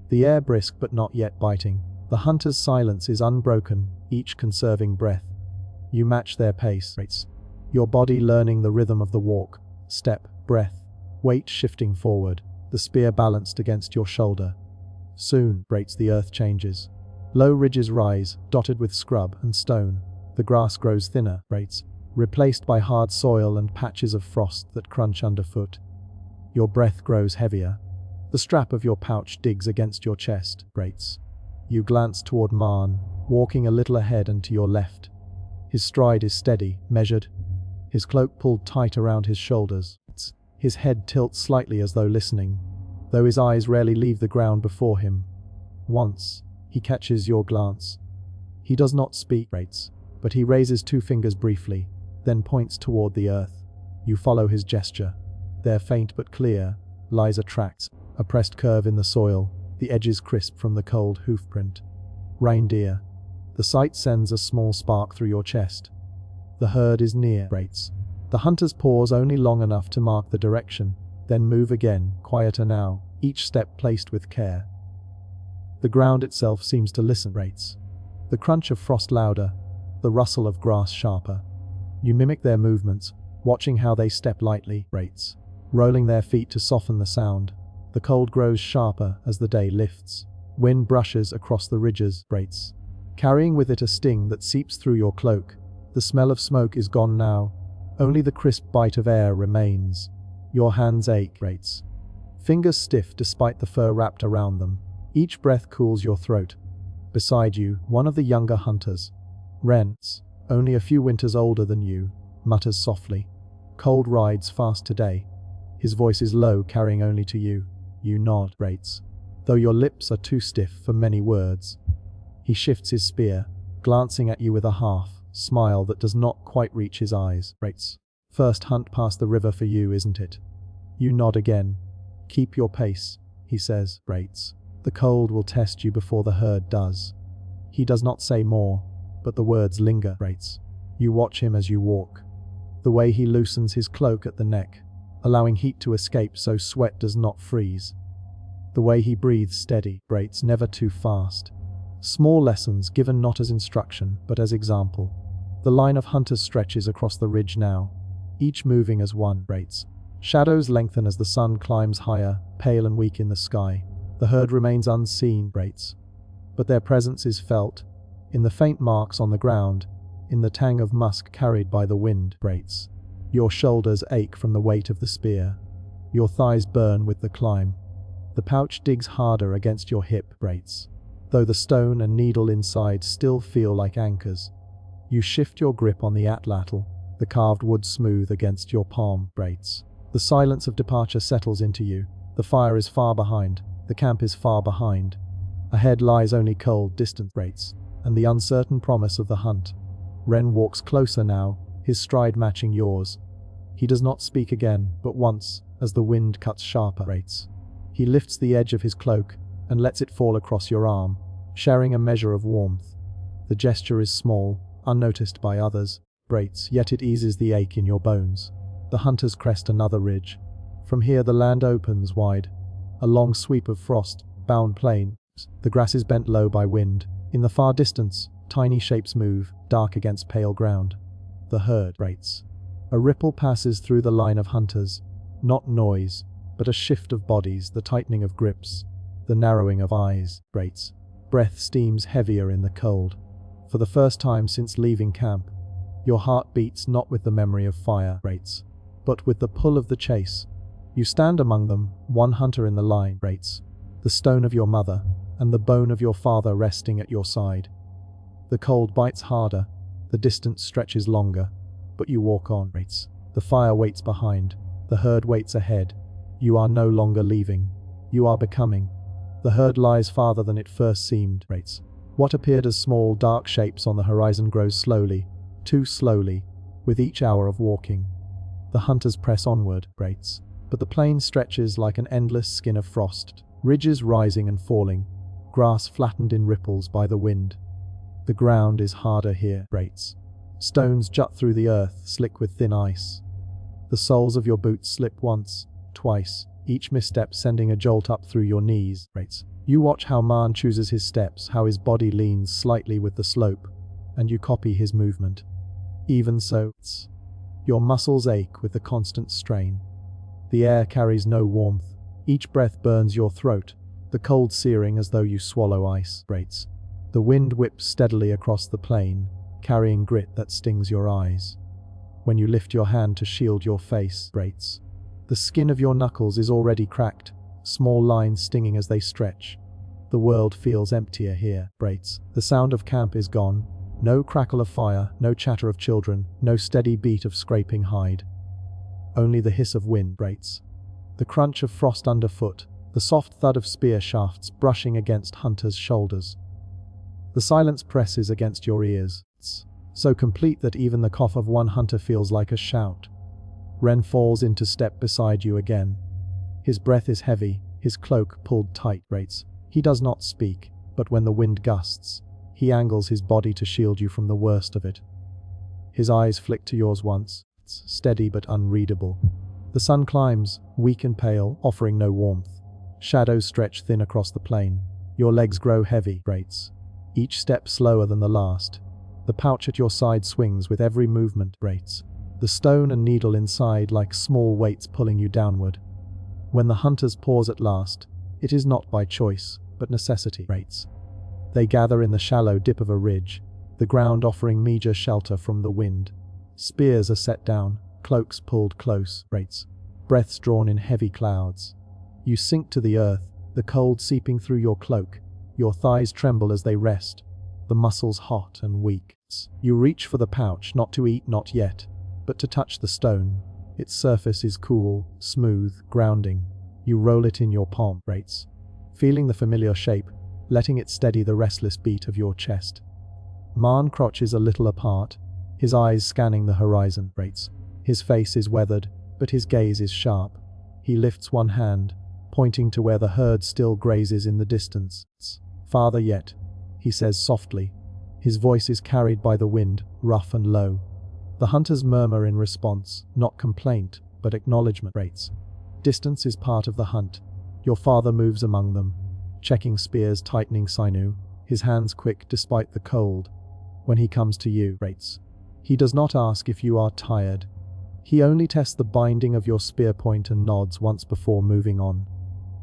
the air brisk but not yet biting. The hunter's silence is unbroken, each conserving breath. You match their pace, your body learning the rhythm of the walk, step, breath, weight shifting forward, the spear balanced against your shoulder. Soon, the earth changes. Low ridges rise, dotted with scrub and stone. The grass grows thinner, replaced by hard soil and patches of frost that crunch underfoot. Your breath grows heavier. The strap of your pouch digs against your chest, You glance toward Marn, walking a little ahead and to your left. His stride is steady, measured, his cloak pulled tight around his shoulders. His head tilts slightly as though listening, though his eyes rarely leave the ground before him. Once, he catches your glance. He does not speak, but he raises two fingers briefly, then points toward the earth. You follow his gesture. There, faint but clear, lies a track, a pressed curve in the soil, the edges crisp from the cold hoofprint. Reindeer. The sight sends a small spark through your chest. The herd is near, The hunters pause only long enough to mark the direction, then move again, quieter now, each step placed with care. The ground itself seems to listen, the crunch of frost louder, the rustle of grass sharper. You mimic their movements, watching how they step lightly, rolling their feet to soften the sound. The cold grows sharper as the day lifts. Wind brushes across the ridges, carrying with it a sting that seeps through your cloak. The smell of smoke is gone now. Only the crisp bite of air remains. Your hands ache, fingers stiff despite the fur wrapped around them. Each breath cools your throat. Beside you, one of the younger hunters, Ren, only a few winters older than you, mutters softly. Cold rides fast today. His voice is low, carrying only to you. You nod, though your lips are too stiff for many words. He shifts his spear, glancing at you with a half-smile that does not quite reach his eyes. First hunt past the river for you, isn't it? You nod again. Keep your pace, he says, The cold will test you before the herd does. He does not say more, but the words linger, You watch him as you walk. The way he loosens his cloak at the neck, allowing heat to escape so sweat does not freeze. The way he breathes steady, never too fast. Small lessons given not as instruction, but as example. The line of hunters stretches across the ridge now, each moving as one, Shadows lengthen as the sun climbs higher, pale and weak in the sky. The herd remains unseen, but their presence is felt, in the faint marks on the ground, in the tang of musk carried by the wind, Your shoulders ache from the weight of the spear. Your thighs burn with the climb. The pouch digs harder against your hip, though the stone and needle inside still feel like anchors. You shift your grip on the atlatl, the carved wood smooth against your palm, The silence of departure settles into you. The fire is far behind. The camp is far behind. Ahead lies only cold, distant and the uncertain promise of the hunt. Ren walks closer now, his stride matching yours. He does not speak again, but once, as the wind cuts sharper, He lifts the edge of his cloak and lets it fall across your arm, sharing a measure of warmth. The gesture is small, unnoticed by others, yet it eases the ache in your bones. The hunters crest another ridge. From here the land opens wide, a long sweep of frost-bound plain. The grass is bent low by wind. In the far distance, tiny shapes move, dark against pale ground. The herd waits. A ripple passes through the line of hunters. Not noise, but a shift of bodies, the tightening of grips, the narrowing of eyes. Breath steams heavier in the cold. For the first time since leaving camp, your heart beats not with the memory of fire, but with the pull of the chase. You stand among them, one hunter in the line, the stone of your mother, and the bone of your father resting at your side. The cold bites harder, the distance stretches longer, but you walk on, The fire waits behind, the herd waits ahead. You are no longer leaving, you are becoming. The herd lies farther than it first seemed, What appeared as small, dark shapes on the horizon grows slowly, too slowly, with each hour of walking. The hunters press onward, but the plain stretches like an endless skin of frost, ridges rising and falling, grass flattened in ripples by the wind. The ground is harder here, Stones jut through the earth, slick with thin ice. The soles of your boots slip once, twice, each misstep sending a jolt up through your knees, You watch how Man chooses his steps, how his body leans slightly with the slope, and you copy his movement. Even so, your muscles ache with the constant strain. The air carries no warmth. Each breath burns your throat, the cold searing as though you swallow ice. The wind whips steadily across the plain, carrying grit that stings your eyes. When you lift your hand to shield your face, the skin of your knuckles is already cracked, small lines stinging as they stretch. The world feels emptier here, The sound of camp is gone. No crackle of fire, no chatter of children, no steady beat of scraping hide. Only the hiss of wind, the crunch of frost underfoot, the soft thud of spear shafts brushing against hunters' shoulders. The silence presses against your ears, so complete that even the cough of one hunter feels like a shout. Ren falls into step beside you again. His breath is heavy, his cloak pulled tight. He does not speak, but when the wind gusts, he angles his body to shield you from the worst of it. His eyes flick to yours once, steady but unreadable. The sun climbs, weak and pale, offering no warmth. Shadows stretch thin across the plain. Your legs grow heavy, each step slower than the last. The pouch at your side swings with every movement, rates. The stone and needle inside like small weights pulling you downward. When the hunters pause at last, it is not by choice, but necessity, rates. They gather in the shallow dip of a ridge, the ground offering meager shelter from the wind. Spears are set down, cloaks pulled close, rates. Breaths drawn in heavy clouds. You sink to the earth, the cold seeping through your cloak. Your thighs tremble as they rest, the muscles hot and weak. You reach for the pouch, not to eat, not yet, but to touch the stone. Its surface is cool, smooth, grounding. You roll it in your palm, rates. Feeling the familiar shape, letting it steady the restless beat of your chest. Marn crouches a little apart, his eyes scanning the horizon, rates. His face is weathered, but his gaze is sharp. He lifts one hand, pointing to where the herd still grazes in the distance. "Farther yet," he says softly. His voice is carried by the wind, rough and low. The hunters murmur in response, not complaint, but acknowledgement, rates. Distance is part of the hunt. Your father moves among them, checking spears, tightening sinew, his hands quick despite the cold. When he comes to you, rates. He does not ask if you are tired. He only tests the binding of your spear point and nods once before moving on.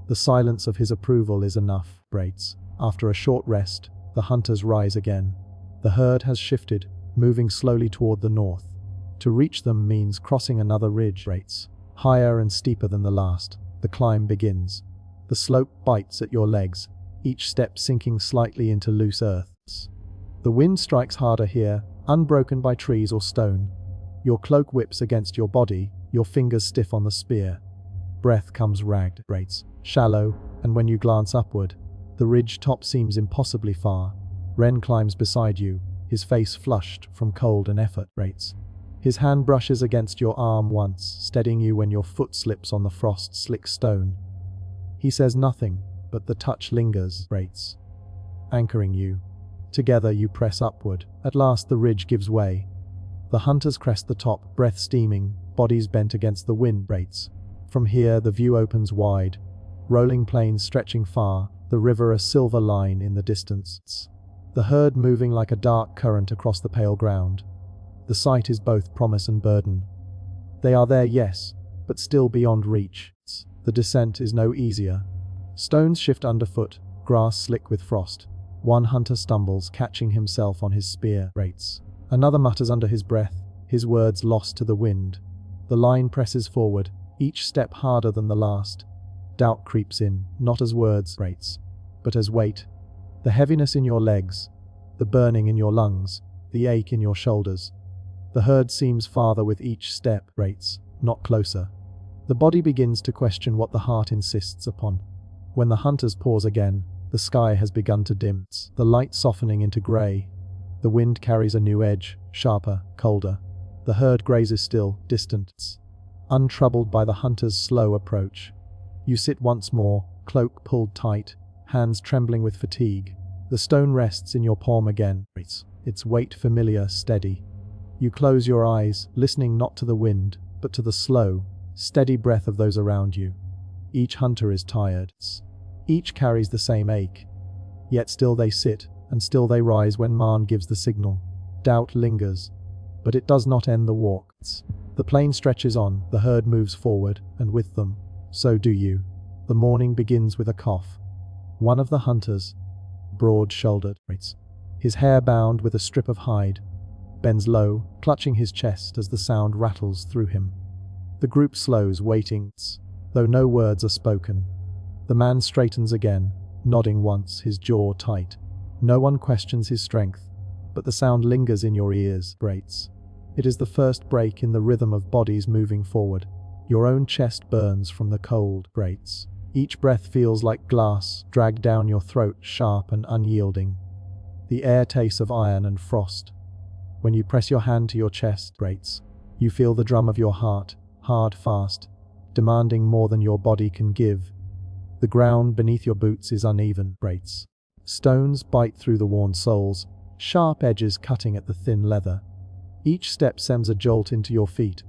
The silence of his approval is enough, rates. After a short rest, the hunters rise again. The herd has shifted, moving slowly toward the north. To reach them means crossing another ridge, rates. Higher and steeper than the last, the climb begins. The slope bites at your legs, each step sinking slightly into loose earth. The wind strikes harder here, unbroken by trees or stone. Your cloak whips against your body, your fingers stiff on the spear. Breath comes ragged, rates, shallow, and when you glance upward, the ridge top seems impossibly far. Ren climbs beside you, his face flushed from cold and effort, rates. His hand brushes against your arm once, steadying you when your foot slips on the frost-slick stone. He says nothing, but the touch lingers, rates, anchoring you. Together you press upward. At last the ridge gives way. The hunters crest the top, breath steaming, bodies bent against the wind, rates. From here the view opens wide, rolling plains stretching far, the river a silver line in the distance. The herd moving like a dark current across the pale ground. The sight is both promise and burden. They are there, yes, but still beyond reach. The descent is no easier. Stones shift underfoot, grass slick with frost. One hunter stumbles, catching himself on his spear, rates. Another mutters under his breath, his words lost to the wind. The line presses forward, each step harder than the last. Doubt creeps in, not as words, rates, but as weight. The heaviness in your legs, the burning in your lungs, the ache in your shoulders. The herd seems farther with each step, rates, not closer. The body begins to question what the heart insists upon. When the hunters pause again, the sky has begun to dim, the light softening into grey. The wind carries a new edge, sharper, colder. The herd grazes still, distant, untroubled by the hunter's slow approach. You sit once more, cloak pulled tight, hands trembling with fatigue. The stone rests in your palm again, its weight familiar, steady. You close your eyes, listening not to the wind, but to the slow, steady breath of those around you. Each hunter is tired. Each carries the same ache. Yet still they sit, and still they rise when Marn gives the signal. Doubt lingers, but it does not end the walk. The plain stretches on, the herd moves forward, and with them, so do you. The morning begins with a cough. One of the hunters, broad-shouldered, his hair bound with a strip of hide, bends low, clutching his chest as the sound rattles through him. The group slows, waiting, though no words are spoken. The man straightens again, nodding once, his jaw tight. No one questions his strength, but the sound lingers in your ears, rates. It is the first break in the rhythm of bodies moving forward. Your own chest burns from the cold, rates. Each breath feels like glass, dragged down your throat, sharp and unyielding. The air tastes of iron and frost. When you press your hand to your chest, rates, you feel the drum of your heart, hard, fast, demanding more than your body can give. The ground beneath your boots is uneven, rates. Stones bite through the worn soles, sharp edges cutting at the thin leather. Each step sends a jolt into your feet,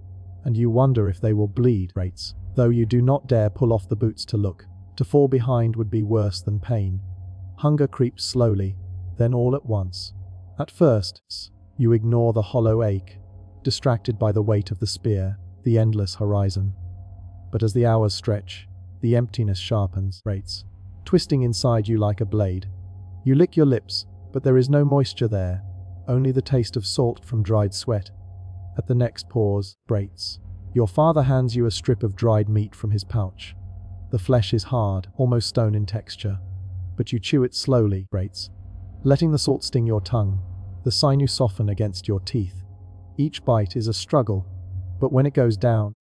and you wonder if they will bleed, rates. Though you do not dare pull off the boots to look. To fall behind would be worse than pain. Hunger creeps slowly, then all at once. At first, You ignore the hollow ache, distracted by the weight of the spear, the endless horizon. But as the hours stretch, the emptiness sharpens, twisting inside you like a blade. You lick your lips, but there is no moisture there, only the taste of salt from dried sweat. At the next pause, your father hands you a strip of dried meat from his pouch. The flesh is hard, almost stone in texture, but you chew it slowly, letting the salt sting your tongue, the sinew soften against your teeth. Each bite is a struggle, but when it goes down,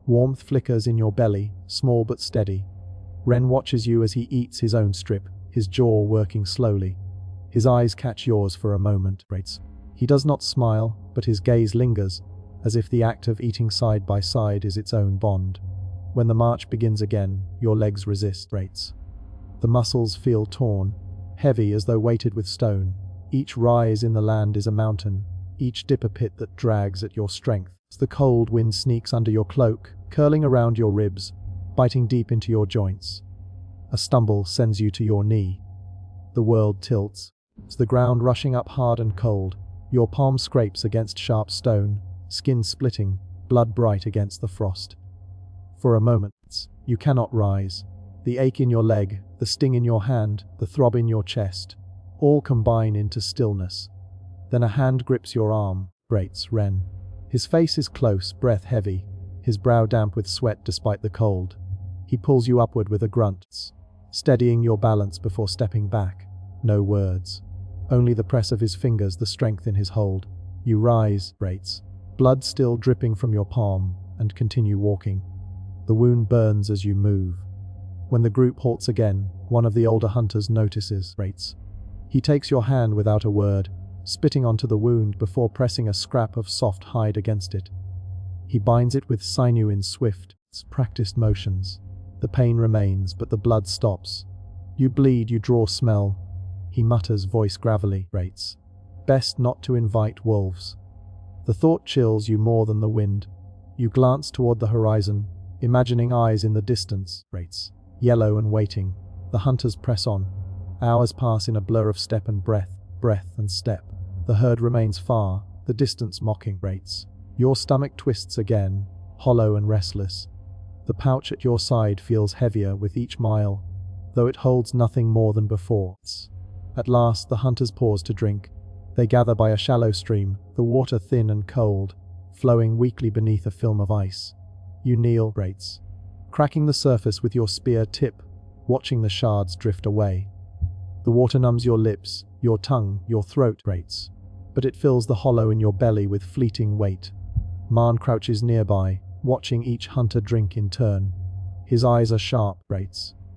warmth flickers in your belly, small but steady. Ren watches you as he eats his own strip, his jaw working slowly. His eyes catch yours for a moment, He does not smile, but his gaze lingers, as if the act of eating side by side is its own bond. When the march begins again, your legs resist, The muscles feel torn, heavy as though weighted with stone. Each rise in the land is a mountain, each dip a pit that drags at your strength. As the cold wind sneaks under your cloak, curling around your ribs, biting deep into your joints. A stumble sends you to your knee. The world tilts, as the ground rushing up hard and cold. Your palm scrapes against sharp stone, skin splitting, blood bright against the frost. For a moment, you cannot rise. The ache in your leg, the sting in your hand, the throb in your chest, all combine into stillness. Then a hand grips your arm, Ren. His face is close, breath heavy, his brow damp with sweat despite the cold. He pulls you upward with a grunt, steadying your balance before stepping back. No words. Only the press of his fingers, the strength in his hold. You rise, blood still dripping from your palm, and continue walking. The wound burns as you move. When the group halts again, one of the older hunters notices, He takes your hand without a word, spitting onto the wound before pressing a scrap of soft hide against it. He binds it with sinew in swift, practiced motions. The pain remains, but the blood stops. You bleed, you draw smell. He mutters, voice gravelly, Best not to invite wolves. The thought chills you more than the wind. You glance toward the horizon, imagining eyes in the distance, yellow and waiting. The hunters press on. Hours pass in a blur of step and breath and step. The herd remains far, the distance mocking. Your stomach twists again, hollow and restless. The pouch at your side feels heavier with each mile, though it holds nothing more than before. At last, the hunters pause to drink. They gather by a shallow stream, the water thin and cold, flowing weakly beneath a film of ice. You kneel, cracking the surface with your spear tip, watching the shards drift away. The water numbs your lips, your tongue, your throat, but it fills the hollow in your belly with fleeting weight. Marn crouches nearby, watching each hunter drink in turn. His eyes are sharp,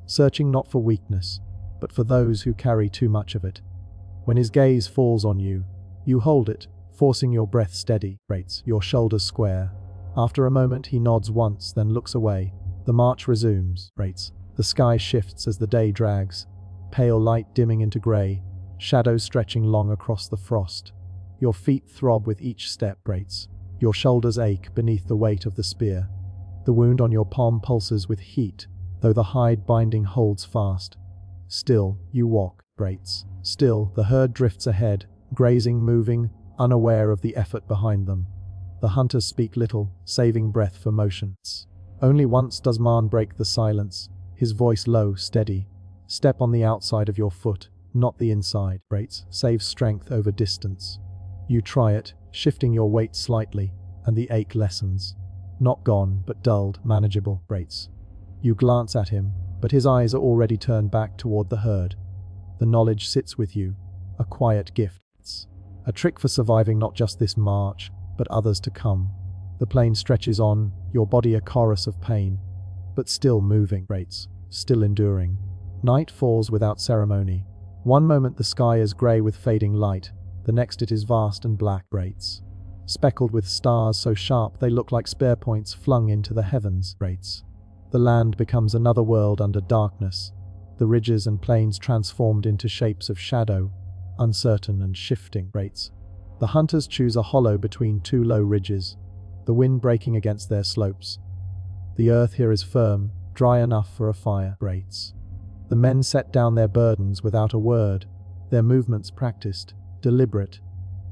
searching not for weakness, but for those who carry too much of it. When his gaze falls on you, you hold it, forcing your breath steady, your shoulders square. After a moment he nods once, then looks away. The march resumes, The sky shifts as the day drags, pale light dimming into grey, shadows stretching long across the frost. Your feet throb with each step, Your shoulders ache beneath the weight of the spear. The wound on your palm pulses with heat, though the hide binding holds fast. Still, you walk, Still, the herd drifts ahead, grazing, moving, unaware of the effort behind them. The hunters speak little, saving breath for motions. Only once does Marn break the silence, his voice low, steady. Step on the outside of your foot, not the inside, Save strength over distance. You try it, shifting your weight slightly, and the ache lessens. Not gone, but dulled, manageable, You glance at him, but his eyes are already turned back toward the herd. The knowledge sits with you, a quiet gift. A trick for surviving not just this march, but others to come. The plain stretches on, your body a chorus of pain, but still moving, still enduring. Night falls without ceremony. One moment the sky is grey with fading light, the next it is vast and black, speckled with stars so sharp they look like spear points flung into the heavens. The land becomes another world under darkness, the ridges and plains transformed into shapes of shadow, uncertain and shifting. The hunters choose a hollow between two low ridges, the wind breaking against their slopes. The earth here is firm, dry enough for a fire. The men set down their burdens without a word, their movements practiced, deliberate.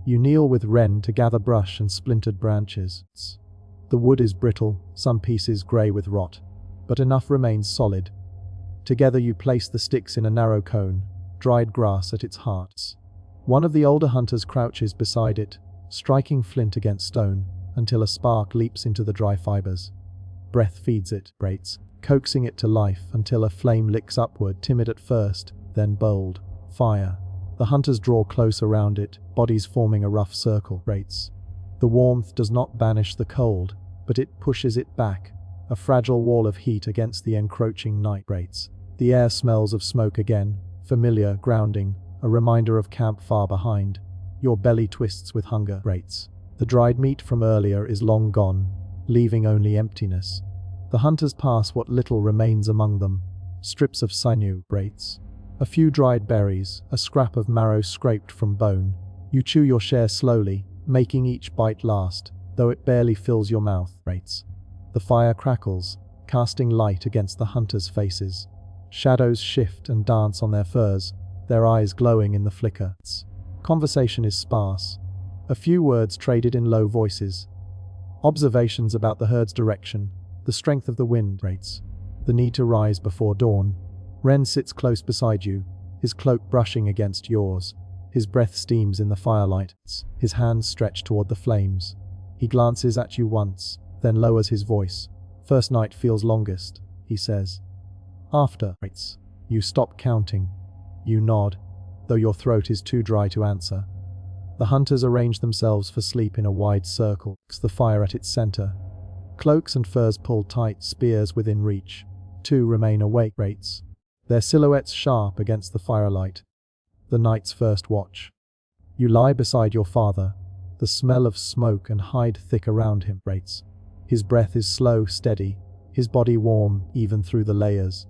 You kneel with Wren to gather brush and splintered branches. The wood is brittle, some pieces grey with rot, but enough remains solid. Together you place the sticks in a narrow cone, dried grass at its heart. One of the older hunters crouches beside it, striking flint against stone, until a spark leaps into the dry fibers. Breath feeds it, brates, coaxing it to life until a flame licks upward, timid at first, then bold. Fire. The hunters draw close around it, bodies forming a rough circle, brates. The warmth does not banish the cold, but it pushes it back, a fragile wall of heat against the encroaching night, brates. The air smells of smoke again, familiar, grounding, a reminder of camp far behind. Your belly twists with hunger, brates. The dried meat from earlier is long gone, leaving only emptiness. The hunters pass what little remains among them, strips of sinew, brates. A few dried berries, a scrap of marrow scraped from bone. You chew your share slowly, making each bite last, though it barely fills your mouth, brates. The fire crackles, casting light against the hunters' faces. Shadows shift and dance on their furs, their eyes glowing in the flicker. Conversation is sparse. A few words traded in low voices. Observations about the herd's direction, the strength of the wind, brates. The need to rise before dawn. Wren sits close beside you, his cloak brushing against yours. His breath steams in the firelight, his hands stretch toward the flames. He glances at you once, then lowers his voice. First night feels longest, he says. After, brates. You stop counting. You nod, though your throat is too dry to answer. The hunters arrange themselves for sleep in a wide circle, the fire at its center. Cloaks and furs pulled tight, spears within reach. Two remain awake, brates, their silhouettes sharp against the firelight. The night's first watch. You lie beside your father, the smell of smoke and hide thick around him, brates. His breath is slow, steady, his body warm, even through the layers.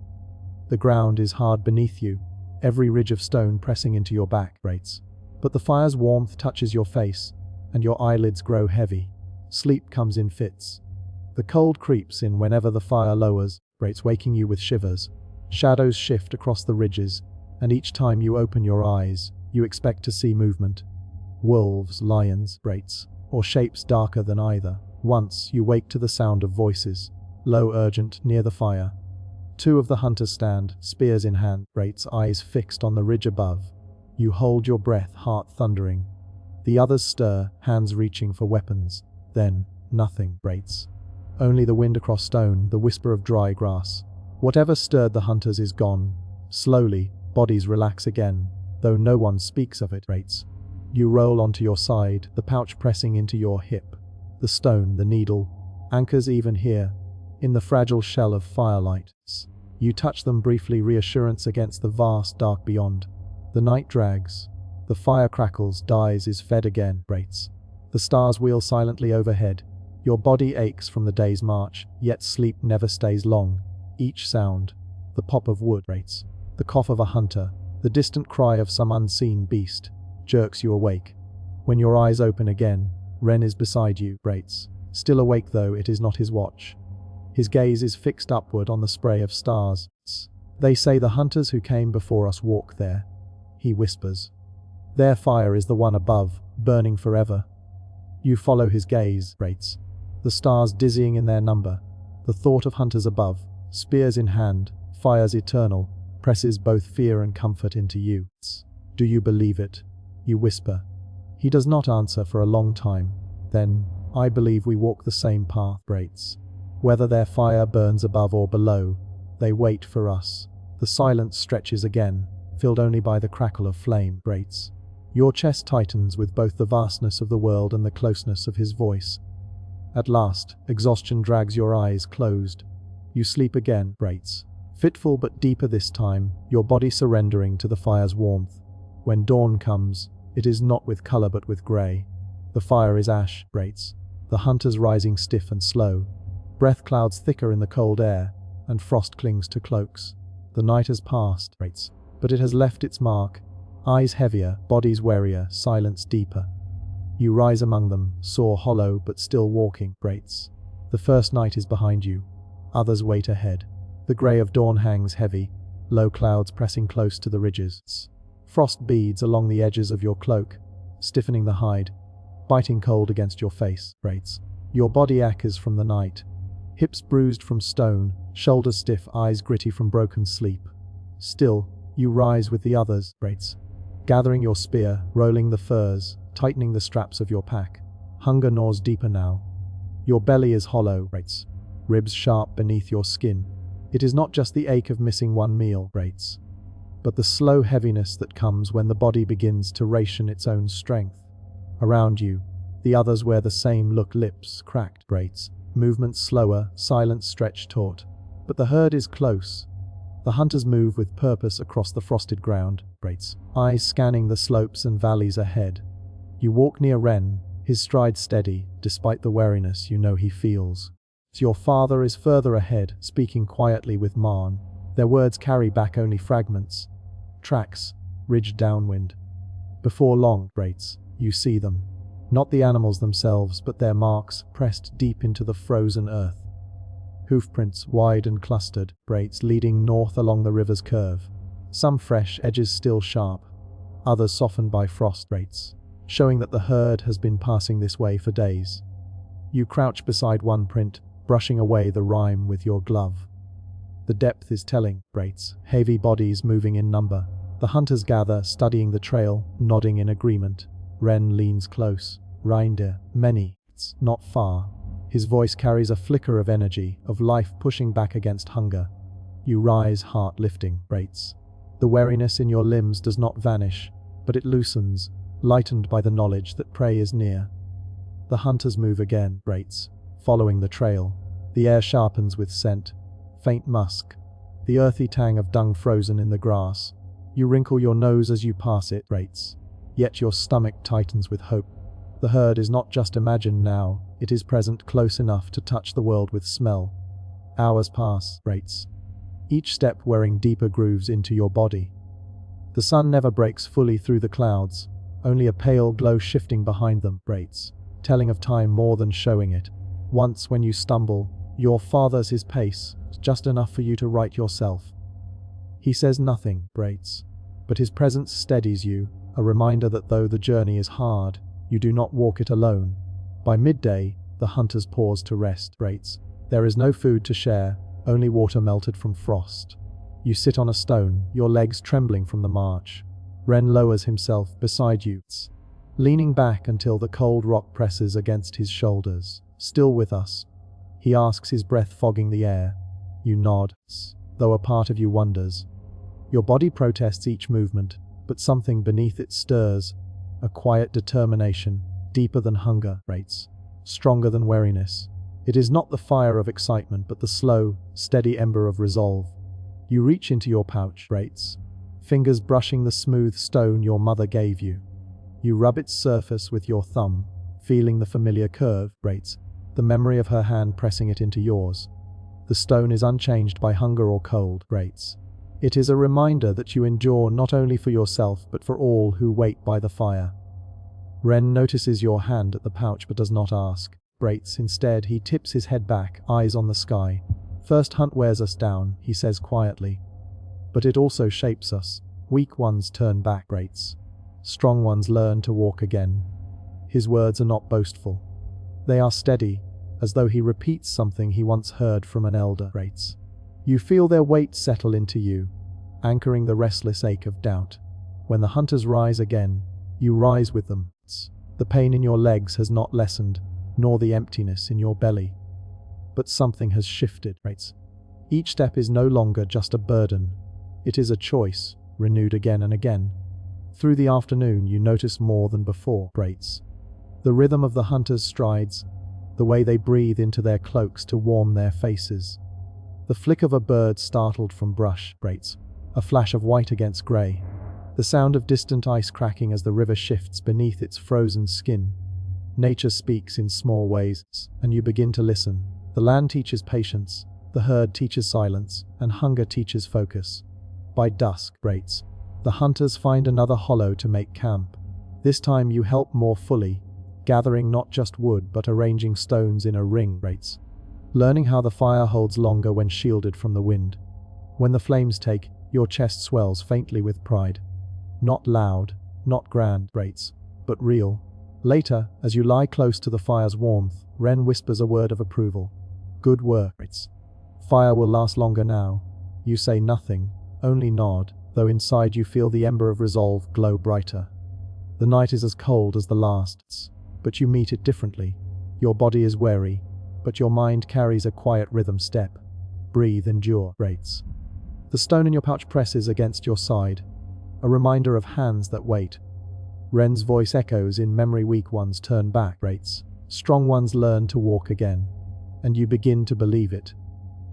The ground is hard beneath you, every ridge of stone pressing into your back, brates. But the fire's warmth touches your face, and your eyelids grow heavy. Sleep comes in fits. The cold creeps in whenever the fire lowers, brates, waking you with shivers. Shadows shift across the ridges, and each time you open your eyes, you expect to see movement. Wolves, lions, brates, or shapes darker than either. Once you wake to the sound of voices, low, urgent, near the fire. Two of the hunters stand, spears in hand, brates, eyes fixed on the ridge above. You hold your breath, heart thundering. The others stir, hands reaching for weapons. Then, nothing, brates. Only the wind across stone, the whisper of dry grass. Whatever stirred the hunters is gone. Slowly, bodies relax again, though no one speaks of it, brates. You roll onto your side, the pouch pressing into your hip. The stone, the needle, anchors even here, in the fragile shell of firelight. You touch them briefly, reassurance against the vast dark beyond. The night drags. The fire crackles, dies, is fed again, brates. The stars wheel silently overhead. Your body aches from the day's march, yet sleep never stays long. Each sound, the pop of wood, brates, the cough of a hunter, the distant cry of some unseen beast, jerks you awake. When your eyes open again, Wren is beside you, brates. Still awake, though it is not his watch. His gaze is fixed upward on the spray of stars. They say the hunters who came before us walk there, he whispers. Their fire is the one above, burning forever. You follow his gaze, brates. The stars dizzying in their number. The thought of hunters above, spears in hand, fires eternal, presses both fear and comfort into you. Do you believe it? You whisper. He does not answer for a long time. Then, I believe we walk the same path, brates. Whether their fire burns above or below, they wait for us. The silence stretches again, filled only by the crackle of flame, brates. Your chest tightens with both the vastness of the world and the closeness of his voice. At last, exhaustion drags your eyes closed. You sleep again, brates. Fitful but deeper this time, your body surrendering to the fire's warmth. When dawn comes, it is not with color but with grey. The fire is ash, brates. The hunters rising stiff and slow. Breath clouds thicker in the cold air, and frost clings to cloaks. The night has passed, brates, but it has left its mark. Eyes heavier, bodies wearier, silence deeper. You rise among them, sore, hollow, but still walking, brates. The first night is behind you. Others wait ahead. The grey of dawn hangs heavy, low clouds pressing close to the ridges. Frost beads along the edges of your cloak, stiffening the hide, biting cold against your face. Your body achers from the night. Hips bruised from stone, shoulders stiff, eyes gritty from broken sleep. Still, you rise with the others, gathering your spear, rolling the furs, tightening the straps of your pack. Hunger gnaws deeper now. Your belly is hollow, ribs sharp beneath your skin. It is not just the ache of missing one meal, but the slow heaviness that comes when the body begins to ration its own strength. Around you, the others wear the same look, lips cracked, movements slower, silence stretched taut. But the herd is close. The hunters move with purpose across the frosted ground, eyes scanning the slopes and valleys ahead. You walk near Ren, his stride steady, despite the weariness you know he feels. Your father is further ahead, speaking quietly with Marn. Their words carry back only fragments. Tracks, ridged downwind. Before long, you see them. Not the animals themselves, but their marks pressed deep into the frozen earth. Hoofprints wide and clustered, leading north along the river's curve. Some fresh, edges still sharp, others softened by frost, showing that the herd has been passing this way for days. You crouch beside one print, brushing away the rime with your glove. The depth is telling, heavy bodies moving in number. The hunters gather, studying the trail, nodding in agreement. Ren leans close. Reindeer, many, not far. His voice carries a flicker of energy, of life pushing back against hunger. You rise, heart lifting, The weariness in your limbs does not vanish, but it loosens, lightened by the knowledge that prey is near. The hunters move again, following the trail. The air sharpens with scent, faint musk, the earthy tang of dung frozen in the grass. You wrinkle your nose as you pass it, yet your stomach tightens with hope. The herd is not just imagined now, it is present, close enough to touch the world with smell. Hours pass, each step wearing deeper grooves into your body. The sun never breaks fully through the clouds, only a pale glow shifting behind them, telling of time more than showing it. Once when you stumble, your father's his pace, just enough for you to right yourself. He says nothing, but his presence steadies you, a reminder that though the journey is hard, you do not walk it alone. By midday, the hunters pause to rest, There is no food to share, only water melted from frost. You sit on a stone, your legs trembling from the march. Ren lowers himself beside you, leaning back until the cold rock presses against his shoulders. Still with us? He asks, his breath fogging the air. You nod, though a part of you wonders. Your body protests each movement, but something beneath it stirs, a quiet determination, deeper than hunger, stronger than weariness. It is not the fire of excitement, but the slow, steady ember of resolve. You reach into your pouch, fingers brushing the smooth stone your mother gave you. You rub its surface with your thumb, feeling the familiar curve, the memory of her hand pressing it into yours. The stone is unchanged by hunger or cold, It is a reminder that you endure not only for yourself but for all who wait by the fire. Ren notices your hand at the pouch but does not ask. Instead, he tips his head back, eyes on the sky. First hunt wears us down, he says quietly. But it also shapes us. Weak ones turn back, Strong ones learn to walk again. His words are not boastful. They are steady, as though he repeats something he once heard from an elder. You feel their weight settle into you, anchoring the restless ache of doubt. When the hunters rise again, you rise with them. The pain in your legs has not lessened, nor the emptiness in your belly. But something has shifted. Each step is no longer just a burden. It is a choice, renewed again and again. Through the afternoon you notice more than before. The rhythm of the hunters' strides, the way they breathe into their cloaks to warm their faces. The flick of a bird startled from brush, a flash of white against grey. The sound of distant ice cracking as the river shifts beneath its frozen skin. Nature speaks in small ways, and you begin to listen. The land teaches patience, the herd teaches silence, and hunger teaches focus. By dusk, the hunters find another hollow to make camp. This time you help more fully, gathering not just wood but arranging stones in a ring, learning how the fire holds longer when shielded from the wind. When the flames take, your chest swells faintly with pride. Not loud, not grand, but real. Later, as you lie close to the fire's warmth, Ren whispers a word of approval. Good work. Fire will last longer now. You say nothing, only nod, though inside you feel the ember of resolve glow brighter. The night is as cold as the last, but you meet it differently. Your body is wary, but your mind carries a quiet rhythm step. Breathe, endure. The stone in your pouch presses against your side, a reminder of hands that wait. Ren's voice echoes in memory. Weak ones turn back. Strong ones learn to walk again. And you begin to believe it.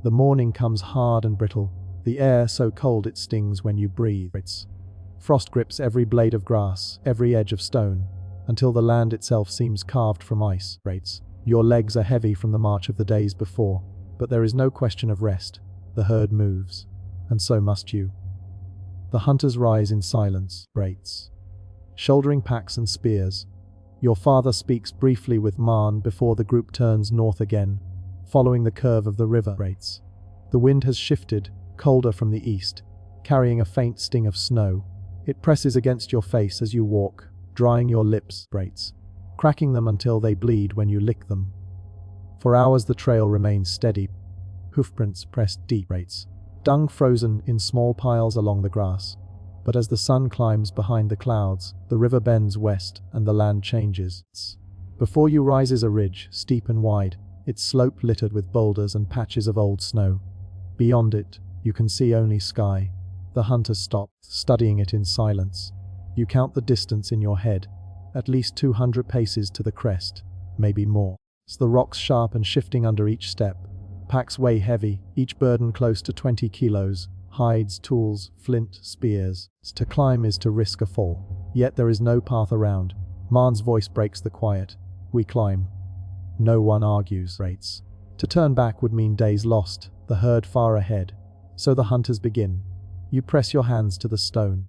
The morning comes hard and brittle, the air so cold it stings when you breathe. Frost grips every blade of grass, every edge of stone, until the land itself seems carved from ice. Your legs are heavy from the march of the days before, but there is no question of rest. The herd moves, and so must you. The hunters rise in silence, shouldering packs and spears. Your father speaks briefly with Marn before the group turns north again, following the curve of the river. The wind has shifted, colder from the east, carrying a faint sting of snow. It presses against your face as you walk, drying your lips, cracking them until they bleed when you lick them. For hours the trail remains steady, hoofprints pressed deep, dung frozen in small piles along the grass. But as the sun climbs behind the clouds, the river bends west and the land changes. Before you rises a ridge, steep and wide, its slope littered with boulders and patches of old snow. Beyond it, you can see only sky. The hunters stop, studying it in silence. You count the distance in your head, at least 200 paces to the crest, maybe more. The rocks sharp and shifting under each step. Packs weigh heavy, each burden close to 20 kilos. Hides, tools, flint, spears. To climb is to risk a fall. Yet there is no path around. Marn's voice breaks the quiet. We climb. No one argues. To turn back would mean days lost, the herd far ahead. So the hunters begin. You press your hands to the stone,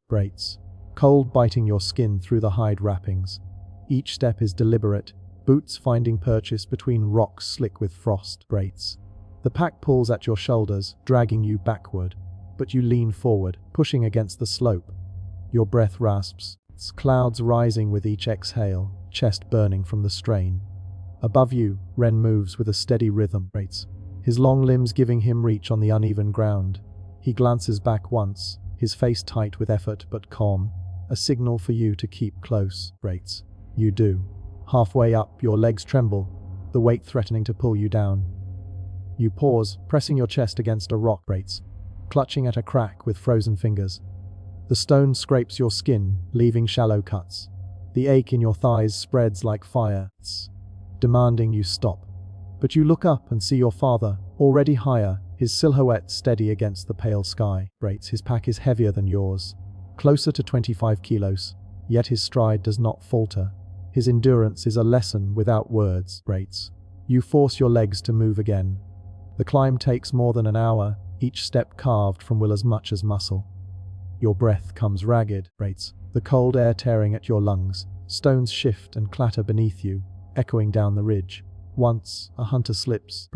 cold biting your skin through the hide wrappings. Each step is deliberate, boots finding purchase between rocks slick with frost. The pack pulls at your shoulders, dragging you backward. But you lean forward, pushing against the slope. Your breath rasps, clouds rising with each exhale, chest burning from the strain. Above you, Ren moves with a steady rhythm, his long limbs giving him reach on the uneven ground. He glances back once, his face tight with effort but calm, a signal for you to keep close. You do. Halfway up, your legs tremble, the weight threatening to pull you down. You pause, pressing your chest against a rock, clutching at a crack with frozen fingers. The stone scrapes your skin, leaving shallow cuts. The ache in your thighs spreads like fire, demanding you stop. But you look up and see your father, already higher, his silhouette steady against the pale sky. His pack is heavier than yours, closer to 25 kilos, yet his stride does not falter. His endurance is a lesson without words. You force your legs to move again. The climb takes more than an hour, each step carved from will as much as muscle. Your breath comes ragged, the cold air tearing at your lungs. Stones shift and clatter beneath you, echoing down the ridge. Once, a hunter slips,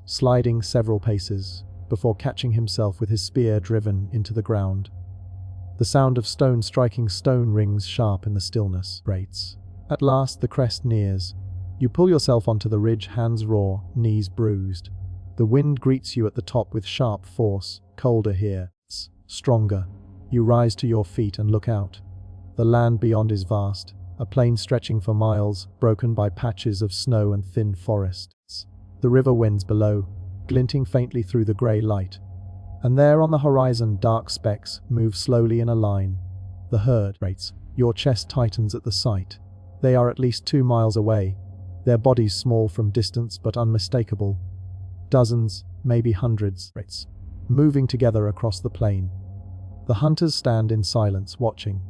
sliding several paces, before catching himself with his spear driven into the ground. The sound of stone striking stone rings sharp in the stillness. At last the crest nears. You pull yourself onto the ridge, hands raw, knees bruised. The wind greets you at the top with sharp force, colder here, stronger. You rise to your feet and look out. The land beyond is vast, a plain stretching for miles, broken by patches of snow and thin forests. The river winds below, glinting faintly through the grey light. And there on the horizon, dark specks move slowly in a line. The herd, your chest tightens at the sight. They are at least 2 miles away, their bodies small from distance but unmistakable. Dozens, maybe hundreds, moving together across the plain. The hunters stand in silence, watching.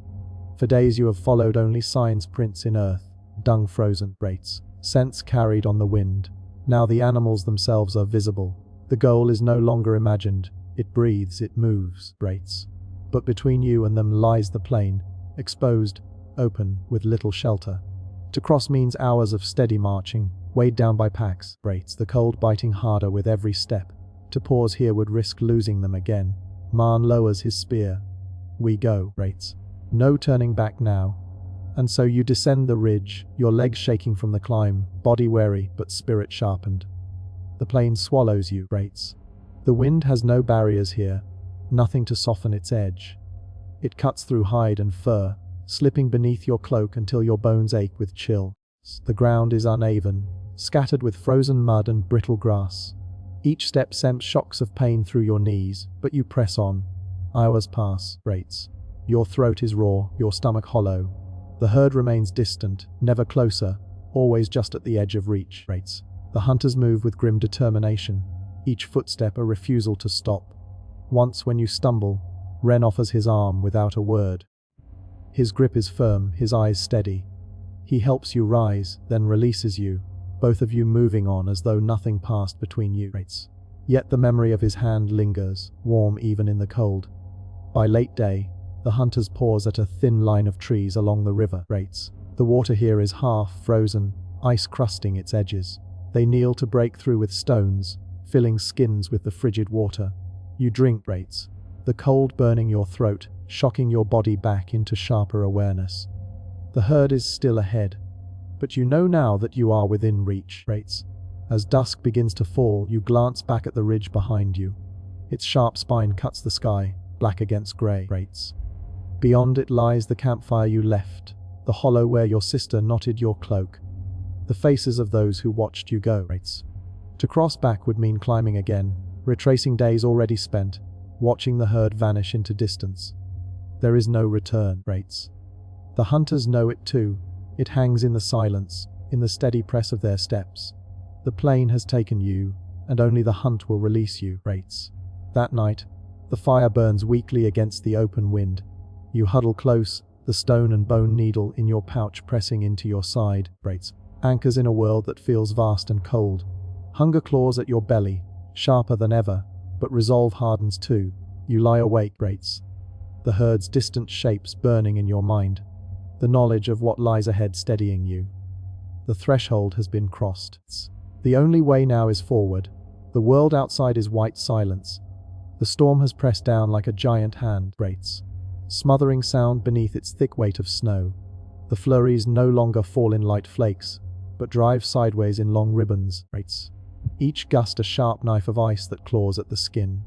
For days you have followed only signs, prints in earth, dung frozen, scents carried on the wind. Now the animals themselves are visible. The goal is no longer imagined. It breathes, it moves, But between you and them lies the plain, exposed, open, with little shelter. To cross means hours of steady marching, weighed down by packs, the cold biting harder with every step. To pause here would risk losing them again. Marn lowers his spear. We go, No turning back now. And so you descend the ridge, your legs shaking from the climb, body weary but spirit sharpened. The plain swallows you, rates. The wind has no barriers here, nothing to soften its edge. It cuts through hide and fur, slipping beneath your cloak until your bones ache with chill. The ground is uneven, scattered with frozen mud and brittle grass. Each step sends shocks of pain through your knees, but you press on. Hours pass, rates. Your throat is raw, your stomach hollow. The herd remains distant, never closer, always just at the edge of reach, rates. The hunters move with grim determination, each footstep a refusal to stop. Once when you stumble, Ren offers his arm without a word. His grip is firm, his eyes steady. He helps you rise, then releases you, both of you moving on as though nothing passed between you. Yet the memory of his hand lingers, warm even in the cold. By late day, the hunters pause at a thin line of trees along the river. The water here is half frozen, ice crusting its edges. They kneel to break through with stones, filling skins with the frigid water. You drink, the cold burning your throat, shocking your body back into sharper awareness. The herd is still ahead, but you know now that you are within reach. As dusk begins to fall, you glance back at the ridge behind you. Its sharp spine cuts the sky, black against grey. Beyond it lies the campfire you left, the hollow where your sister knotted your cloak. The faces of those who watched you go. To cross back would mean climbing again, retracing days already spent, watching the herd vanish into distance. There is no return. The hunters know it too. It hangs in the silence, in the steady press of their steps. The plain has taken you, and only the hunt will release you. That night, the fire burns weakly against the open wind. You huddle close, the stone and bone needle in your pouch pressing into your side. Anchors in a world that feels vast and cold. Hunger claws at your belly, sharper than ever, but resolve hardens too. You lie awake, the herd's distant shapes burning in your mind, the knowledge of what lies ahead steadying you. The threshold has been crossed. The only way now is forward. The world outside is white silence. The storm has pressed down like a giant hand, smothering sound beneath its thick weight of snow. The flurries no longer fall in light flakes, but drive sideways in long ribbons. Each gust a sharp knife of ice that claws at the skin.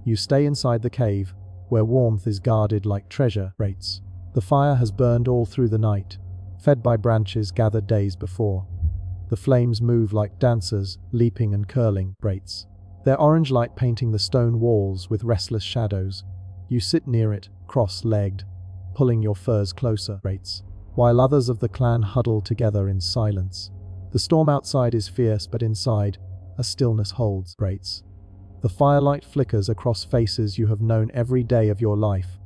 You stay inside the cave, where warmth is guarded like treasure. The fire has burned all through the night, fed by branches gathered days before. The flames move like dancers, leaping and curling. Their orange light painting the stone walls with restless shadows. You sit near it, cross-legged, pulling your furs closer, while others of the clan huddle together in silence. The storm outside is fierce, but inside, a stillness holds. The firelight flickers across faces you have known every day of your life.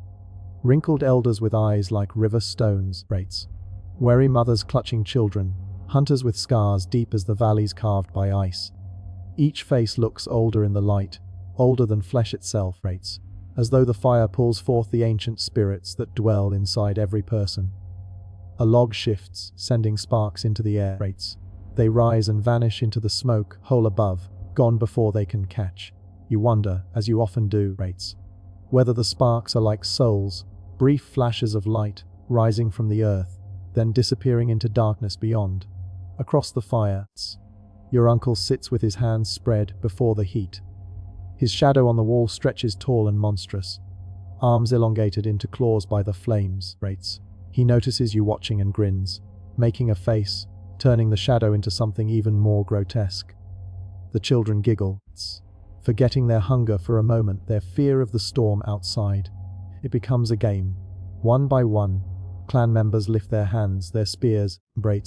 Wrinkled elders with eyes like river stones. Wary mothers clutching children, hunters with scars deep as the valleys carved by ice. Each face looks older in the light, older than flesh itself, as though the fire pulls forth the ancient spirits that dwell inside every person. A log shifts, sending sparks into the air. They rise and vanish into the smoke, hole above, gone before they can catch. You wonder, as you often do, whether the sparks are like souls, brief flashes of light, rising from the earth, then disappearing into darkness beyond. Across the fire, your uncle sits with his hands spread before the heat. His shadow on the wall stretches tall and monstrous, arms elongated into claws by the flames. He notices you watching and grins, making a face, turning the shadow into something even more grotesque. The children giggle, forgetting their hunger for a moment, their fear of the storm outside. It becomes a game. One by one, clan members lift their hands, their spears,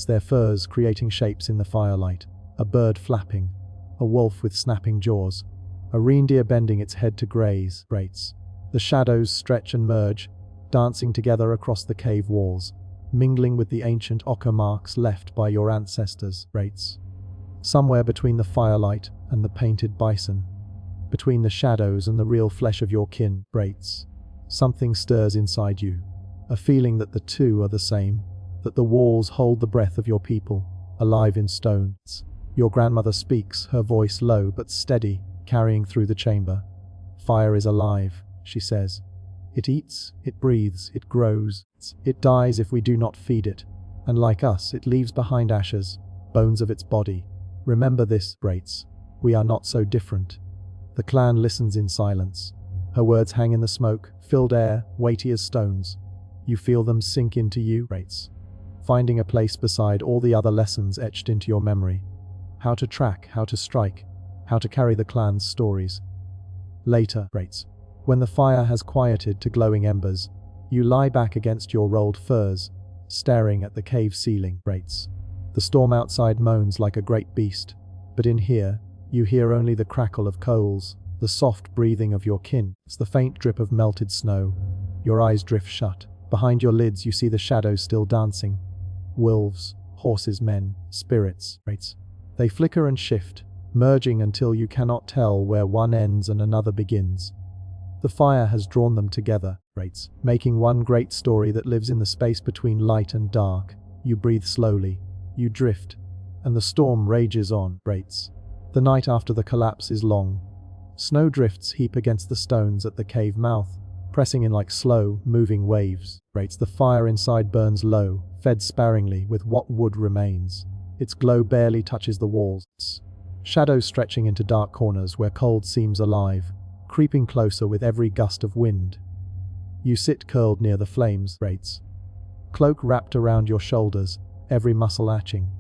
their furs creating shapes in the firelight. A bird flapping, a wolf with snapping jaws, a reindeer bending its head to graze. The shadows stretch and merge, dancing together across the cave walls, mingling with the ancient ochre marks left by your ancestors. Somewhere between the firelight and the painted bison, between the shadows and the real flesh of your kin, something stirs inside you, a feeling that the two are the same, that the walls hold the breath of your people, alive in stone. Your grandmother speaks, her voice low but steady, carrying through the chamber. Fire is alive, she says. It eats, it breathes, it grows. It dies if we do not feed it. And like us, it leaves behind ashes, bones of its body. Remember this, Brates. We are not so different. The clan listens in silence. Her words hang in the smoke, filled air, weighty as stones. You feel them sink into you, Brates, finding a place beside all the other lessons etched into your memory. How to track, how to strike, how to carry the clan's stories. Later, Brates, when the fire has quieted to glowing embers, you lie back against your rolled furs, staring at the cave ceiling, Brates. The storm outside moans like a great beast, but in here, you hear only the crackle of coals, the soft breathing of your kin, the faint drip of melted snow. Your eyes drift shut. Behind your lids you see the shadows still dancing. Wolves, horses, men, spirits, Brates. They flicker and shift, merging until you cannot tell where one ends and another begins. The fire has drawn them together, Brates, making one great story that lives in the space between light and dark. You breathe slowly, you drift, and the storm rages on, Brates. The night after the collapse is long. Snowdrifts heap against the stones at the cave mouth, pressing in like slow, moving waves. Brates, the fire inside burns low, fed sparingly with what wood remains. Its glow barely touches the walls. Shadows stretching into dark corners where cold seems alive, creeping closer with every gust of wind. You sit curled near the flames, Brates. Cloak wrapped around your shoulders, every muscle atching.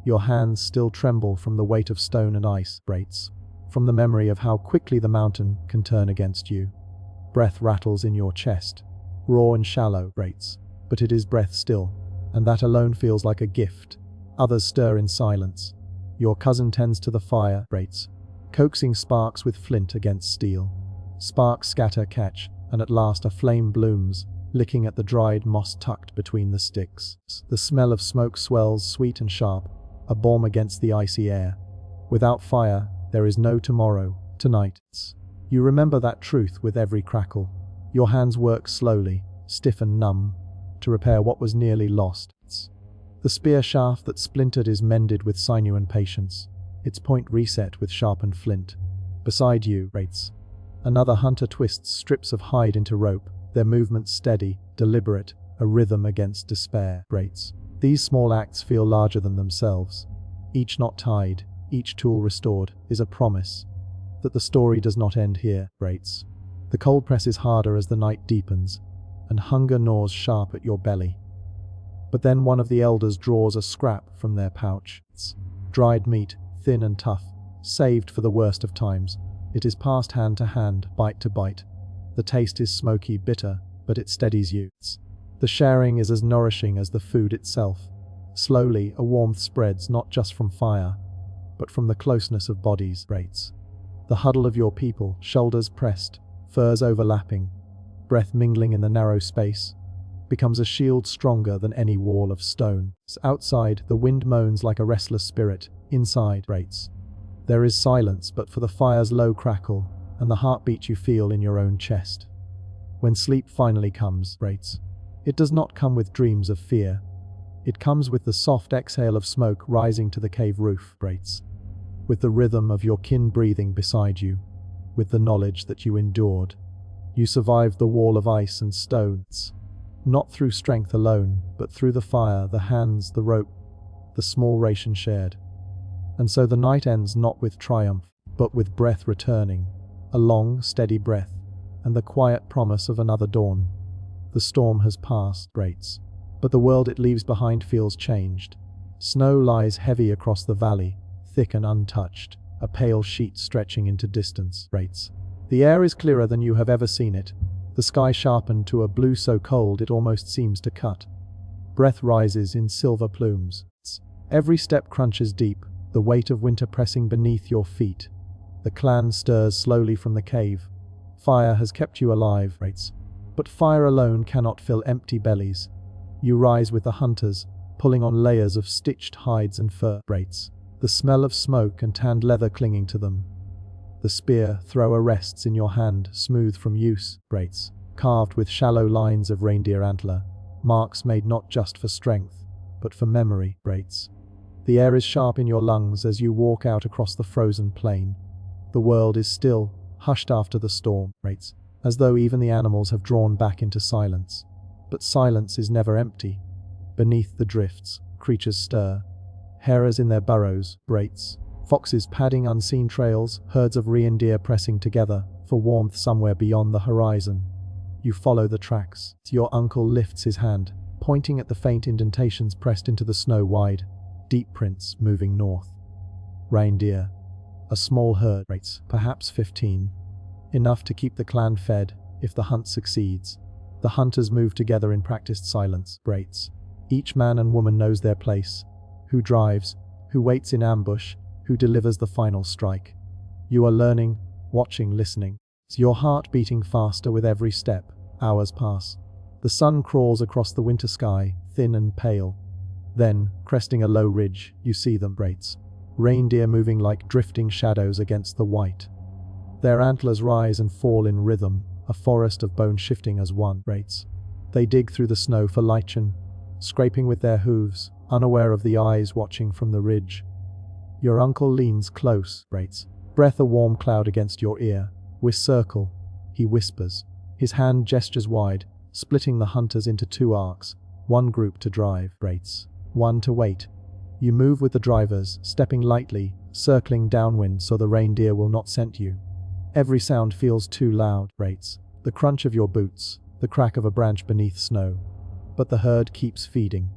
Your hands still tremble from the weight of stone and ice, Brates, from the memory of how quickly the mountain can turn against you. Breath rattles in your chest, raw and shallow, Brates, but it is breath still, and that alone feels like a gift. Others stir in silence. Your cousin tends to the fire, Brates, coaxing sparks with flint against steel. Sparks scatter, catch, and at last a flame blooms, licking at the dried moss tucked between the sticks. The smell of smoke swells sweet and sharp, a balm against the icy air. Without fire, there is no tomorrow, tonight. You remember that truth with every crackle. Your hands work slowly, stiff and numb, to repair what was nearly lost. The spear shaft that splintered is mended with sinew and patience, its point reset with sharpened flint. Beside you, Brates, another hunter twists strips of hide into rope, their movements steady, deliberate, a rhythm against despair, Brates. These small acts feel larger than themselves. Each knot tied, each tool restored, is a promise that the story does not end here, Brates. The cold presses harder as the night deepens, and hunger gnaws sharp at your belly. But then one of the elders draws a scrap from their pouch. It's dried meat, thin and tough, saved for the worst of times. It is passed hand to hand, bite to bite. The taste is smoky, bitter, but it steadies you. The sharing is as nourishing as the food itself. Slowly, a warmth spreads not just from fire, but from the closeness of bodies, Brates. The huddle of your people, shoulders pressed, furs overlapping, breath mingling in the narrow space, becomes a shield stronger than any wall of stone. Outside, the wind moans like a restless spirit. Inside, Brates, there is silence but for the fire's low crackle and the heartbeat you feel in your own chest. When sleep finally comes, Brates, it does not come with dreams of fear. It comes with the soft exhale of smoke rising to the cave roof, Brates, with the rhythm of your kin breathing beside you, with the knowledge that you endured. You survived the wall of ice and stones, not through strength alone, but through the fire, the hands, the rope, the small ration shared. And so the night ends not with triumph, but with breath returning, a long, steady breath, and the quiet promise of another dawn. The storm has passed, Brates, but the world it leaves behind feels changed. Snow lies heavy across the valley, thick and untouched, a pale sheet stretching into distance, Brates. The air is clearer than you have ever seen it, the sky sharpened to a blue so cold it almost seems to cut. Breath rises in silver plumes. Every step crunches deep, the weight of winter pressing beneath your feet. The clan stirs slowly from the cave. Fire has kept you alive, Brates, but fire alone cannot fill empty bellies. You rise with the hunters, pulling on layers of stitched hides and fur, Brates, the smell of smoke and tanned leather clinging to them. The spear thrower rests in your hand, smooth from use, Brates, carved with shallow lines of reindeer antler, marks made not just for strength, but for memory, Brates. The air is sharp in your lungs as you walk out across the frozen plain. The world is still, hushed after the storm, Brates, as though even the animals have drawn back into silence. But silence is never empty. Beneath the drifts, creatures stir. Hares in their burrows, braits. Foxes padding unseen trails, herds of reindeer pressing together for warmth somewhere beyond the horizon. You follow the tracks. Your uncle lifts his hand, pointing at the faint indentations pressed into the snow wide, deep prints moving north. Reindeer. A small herd, perhaps 15. Enough to keep the clan fed if the hunt succeeds. The hunters move together in practiced silence, braits. Each man and woman knows their place. Who drives, who waits in ambush, who delivers the final strike. You are learning, watching, listening. Your heart beating faster with every step. Hours pass. The sun crawls across the winter sky, thin and pale. Then, cresting a low ridge, you see them, braits. Reindeer moving like drifting shadows against the white. Their antlers rise and fall in rhythm, a forest of bone shifting as one, braits. They dig through the snow for lichen, scraping with their hooves, unaware of the eyes watching from the ridge. Your uncle leans close, braits. Breath a warm cloud against your ear. We circle, he whispers. His hand gestures wide, splitting the hunters into two arcs. One group to drive, braits. One to wait. You move with the drivers, stepping lightly, circling downwind so the reindeer will not scent you. Every sound feels too loud, braits. The crunch of your boots, the crack of a branch beneath snow. But the herd keeps feeding.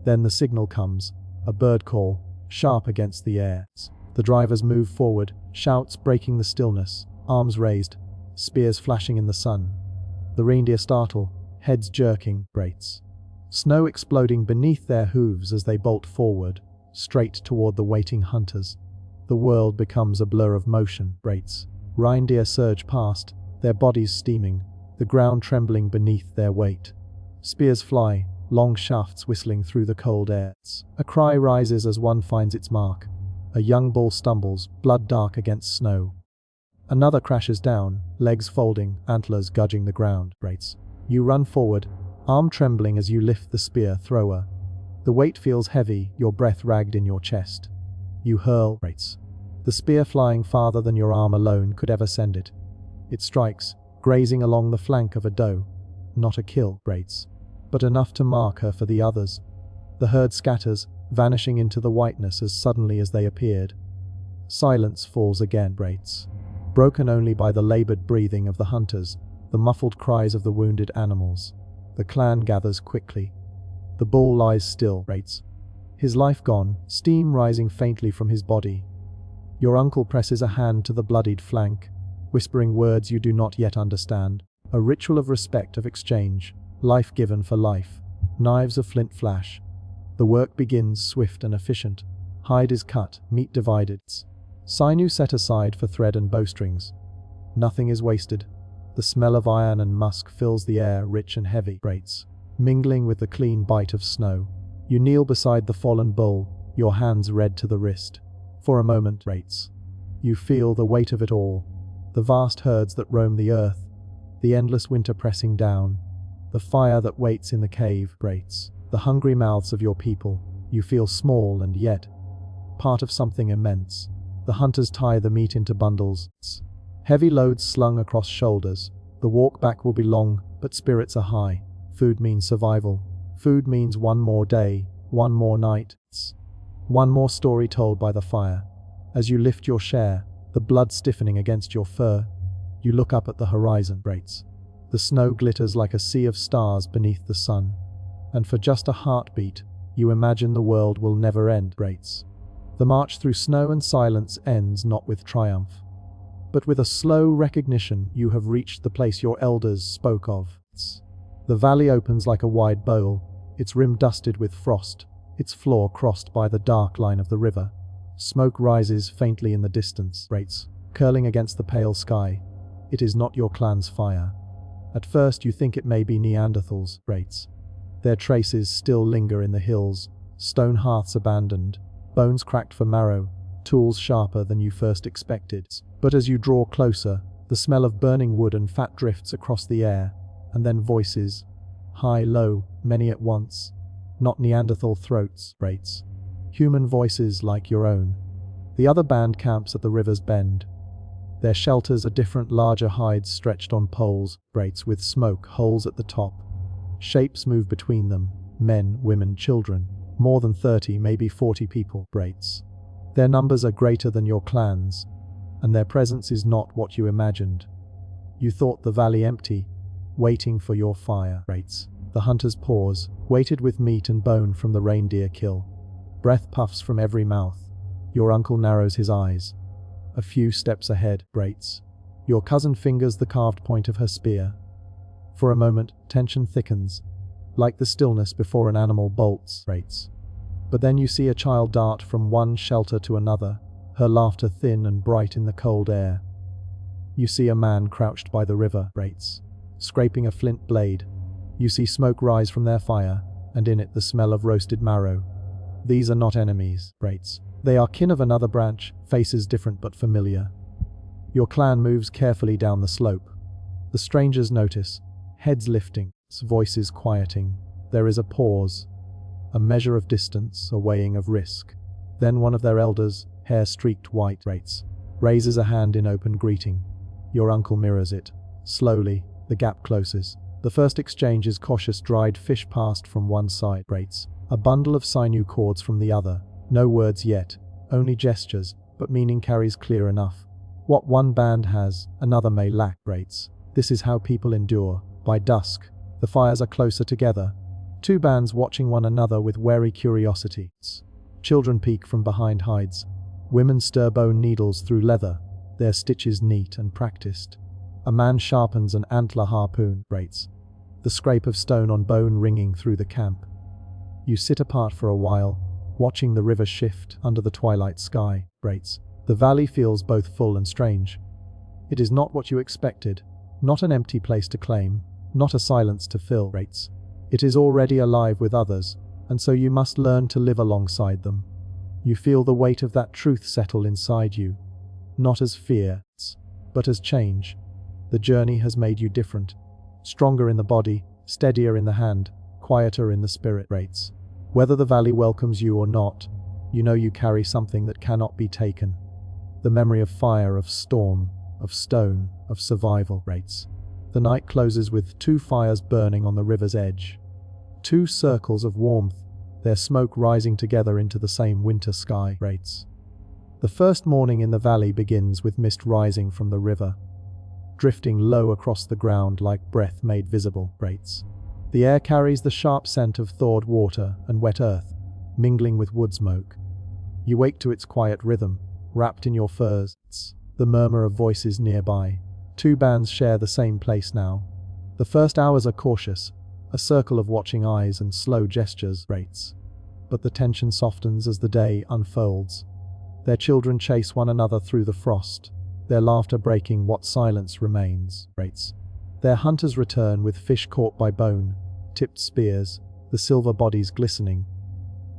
Then the signal comes, a bird call, sharp against the air. The drivers move forward, shouts breaking the stillness, arms raised, spears flashing in the sun. The reindeer startle, heads jerking, braits. Snow exploding beneath their hooves as they bolt forward, straight toward the waiting hunters. The world becomes a blur of motion, braits. Reindeer surge past, their bodies steaming, the ground trembling beneath their weight. Spears fly, long shafts whistling through the cold air. A cry rises as one finds its mark. A young bull stumbles, blood dark against snow. Another crashes down, legs folding, antlers gudging the ground, braits. You run forward, arm trembling as you lift the spear thrower. The weight feels heavy, your breath ragged in your chest. You hurl, braits. The spear flying farther than your arm alone could ever send it. It strikes, grazing along the flank of a doe. Not a kill, braits, but enough to mark her for the others. The herd scatters, vanishing into the whiteness as suddenly as they appeared. Silence falls again, braits. Broken only by the labored breathing of the hunters, the muffled cries of the wounded animals. The clan gathers quickly. The bull lies still, braits. His life gone, steam rising faintly from his body. Your uncle presses a hand to the bloodied flank, whispering words you do not yet understand. A ritual of respect, of exchange, life given for life. Knives of flint flash. The work begins swift and efficient. Hide is cut, meat divided. Sinew set aside for thread and bowstrings. Nothing is wasted. The smell of iron and musk fills the air, rich and heavy, braits, mingling with the clean bite of snow. You kneel beside the fallen bull, your hands red to the wrist. For a moment, braits. You feel the weight of it all. The vast herds that roam the earth. The endless winter pressing down. The fire that waits in the cave, braits. The hungry mouths of your people. You feel small and yet part of something immense. The hunters tie the meat into bundles. Heavy loads slung across shoulders. The walk back will be long, but spirits are high. Food means survival. Food means one more day, one more night. One more story told by the fire. As you lift your share, the blood stiffening against your fur, you look up at the horizon, braits. The snow glitters like a sea of stars beneath the sun. And for just a heartbeat, you imagine the world will never end, braits. The march through snow and silence ends not with triumph, but with a slow recognition you have reached the place your elders spoke of. The valley opens like a wide bowl, its rim dusted with frost, its floor crossed by the dark line of the river. Smoke rises faintly in the distance, braits, curling against the pale sky. It is not your clan's fire. At first you think it may be Neanderthals, braits. Their traces still linger in the hills, stone hearths abandoned, bones cracked for marrow, tools sharper than you first expected. But as you draw closer, the smell of burning wood and fat drifts across the air, and then voices, high, low, many at once. Not Neanderthal throats, braits. Human voices like your own. The other band camps at the river's bend. Their shelters are different, larger hides stretched on poles, grates with smoke holes at the top. Shapes move between them, men, women, children. More than 30, maybe 40 people, grates. Their numbers are greater than your clan's, and their presence is not what you imagined. You thought the valley empty, waiting for your fire, grates. The hunters pause, weighted with meat and bone from the reindeer kill. Breath puffs from every mouth. Your uncle narrows his eyes. A few steps ahead, grates. Your cousin fingers the carved point of her spear. For a moment, tension thickens, like the stillness before an animal bolts, grates. But then you see a child dart from one shelter to another, her laughter thin and bright in the cold air. You see a man crouched by the river, grates, scraping a flint blade. You see smoke rise from their fire, and in it the smell of roasted marrow. These are not enemies, grates. They are kin of another branch, faces different but familiar. Your clan moves carefully down the slope. The strangers notice, heads lifting, voices quieting. There is a pause, a measure of distance, a weighing of risk. Then one of their elders, hair streaked white, grates, raises a hand in open greeting. Your uncle mirrors it. Slowly, the gap closes. The first exchange is cautious, dried fish passed from one side, grates. A bundle of sinew cords from the other. No words yet, only gestures, but meaning carries clear enough. What one band has, another may lack, grates. This is how people endure. By dusk, the fires are closer together. Two bands watching one another with wary curiosity. Children peek from behind hides. Women stir bone needles through leather, their stitches neat and practiced. A man sharpens an antler harpoon, grates. The scrape of stone on bone ringing through the camp. You sit apart for a while, watching the river shift under the twilight sky, grates. The valley feels both full and strange. It is not what you expected, not an empty place to claim, not a silence to fill, grates. It is already alive with others, and so you must learn to live alongside them. You feel the weight of that truth settle inside you, not as fear, but as change. The journey has made you different, stronger in the body, steadier in the hand, quieter in the spirit, grates. Whether the valley welcomes you or not, you know you carry something that cannot be taken. The memory of fire, of storm, of stone, of survival, grates. The night closes with two fires burning on the river's edge. Two circles of warmth, their smoke rising together into the same winter sky, grates. The first morning in the valley begins with mist rising from the river, drifting low across the ground like breath made visible, grates. The air carries the sharp scent of thawed water and wet earth, mingling with wood smoke. You wake to its quiet rhythm, wrapped in your furs, the murmur of voices nearby. Two bands share the same place now. The first hours are cautious, a circle of watching eyes and slow gestures, grates. But the tension softens as the day unfolds. Their children chase one another through the frost, their laughter breaking what silence remains, grates. Their hunters return with fish caught by bone, tipped spears, the silver bodies glistening,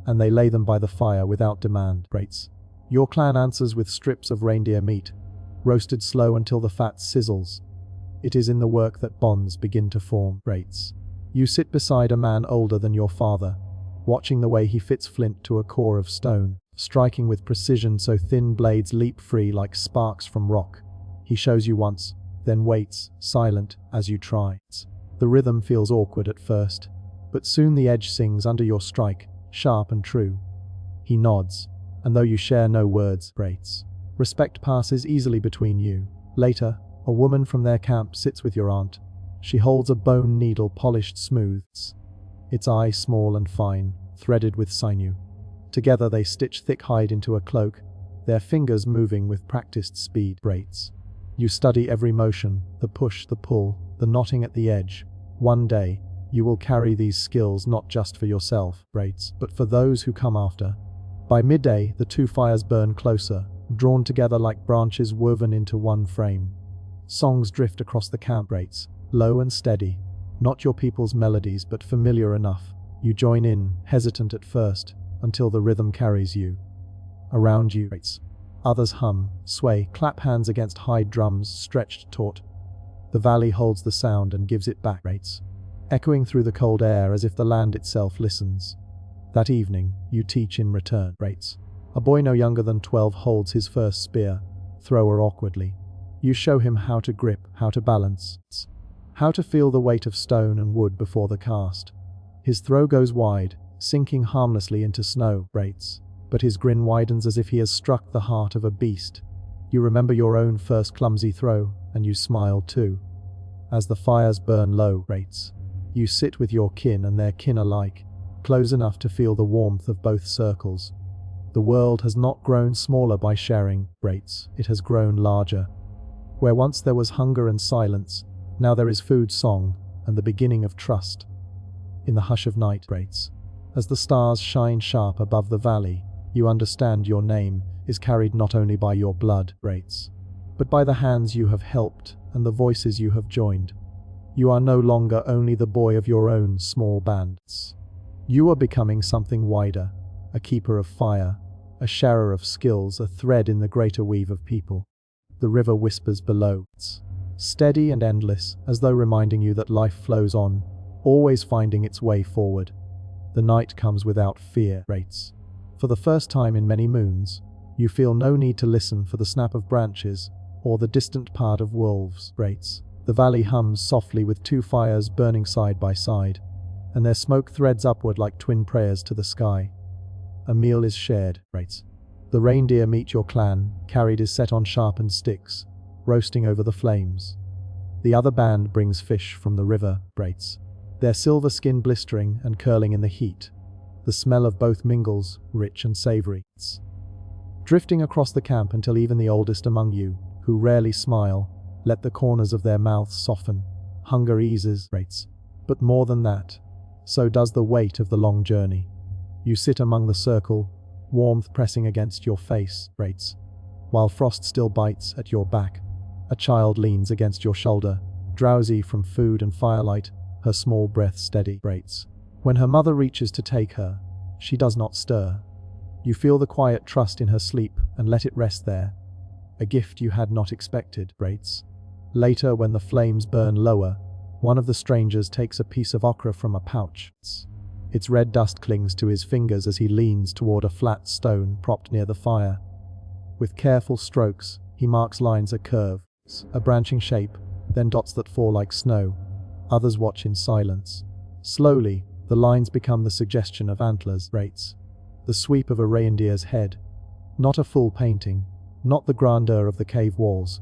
and they lay them by the fire without demand, grates. Your clan answers with strips of reindeer meat, roasted slow until the fat sizzles. It is in the work that bonds begin to form, grates. You sit beside a man older than your father, watching the way he fits flint to a core of stone, striking with precision so thin blades leap free like sparks from rock. He shows you once, then waits, silent, as you try. The rhythm feels awkward at first, but soon the edge sings under your strike, sharp and true. He nods, and though you share no words, grates. Respect passes easily between you. Later, a woman from their camp sits with your aunt. She holds a bone needle polished smooth, its eye small and fine, threaded with sinew. Together they stitch thick hide into a cloak, their fingers moving with practiced speed, grates. You study every motion, the push, the pull, the knotting at the edge. One day, you will carry these skills not just for yourself, grates, but for those who come after. By midday, the two fires burn closer, drawn together like branches woven into one frame. Songs drift across the camp, grates, low and steady. Not your people's melodies, but familiar enough. You join in, hesitant at first, until the rhythm carries you. Around you, grates. Others hum, sway, clap hands against hide drums stretched taut. The valley holds the sound and gives it back, grates, echoing through the cold air as if the land itself listens. That evening, you teach in return, grates. A boy no younger than 12 holds his first spear, thrower awkwardly. You show him how to grip, how to balance, how to feel the weight of stone and wood before the cast. His throw goes wide, sinking harmlessly into snow, but his grin widens as if he has struck the heart of a beast. You remember your own first clumsy throw, and you smile too. As the fires burn low, you sit with your kin and their kin alike, close enough to feel the warmth of both circles. The world has not grown smaller by sharing, it has grown larger. Where once there was hunger and silence, now there is food, song, and the beginning of trust. In the hush of night, as the stars shine sharp above the valley, you understand your name is carried not only by your blood, but by the hands you have helped and the voices you have joined. You are no longer only the boy of your own small bands. You are becoming something wider, a keeper of fire, a sharer of skills, a thread in the greater weave of people. The river whispers below, steady and endless, as though reminding you that life flows on, always finding its way forward. The night comes without fear, For the first time in many moons, you feel no need to listen for the snap of branches or the distant part of wolves, The valley hums softly with two fires burning side by side, and their smoke threads upward like twin prayers to the sky. A meal is shared, The reindeer meet your clan, carried is set on sharpened sticks, roasting over the flames. The other band brings fish from the river, their silver skin blistering and curling in the heat. The smell of both mingles, rich and savory, drifting across the camp until even the oldest among you, who rarely smile, let the corners of their mouths soften. Hunger eases, but more than that, so does the weight of the long journey. You sit among the circle, warmth pressing against your face, while frost still bites at your back. A child leans against your shoulder, drowsy from food and firelight, her small breath steady, When her mother reaches to take her, she does not stir. You feel the quiet trust in her sleep and let it rest there. A gift you had not expected, Later, when the flames burn lower, one of the strangers takes a piece of ochre from a pouch. Its red dust clings to his fingers as he leans toward a flat stone propped near the fire. With careful strokes, he marks lines, a curve, a branching shape, then dots that fall like snow. Others watch in silence. Slowly, the lines become the suggestion of antlers, the sweep of a reindeer's head. Not a full painting, not the grandeur of the cave walls,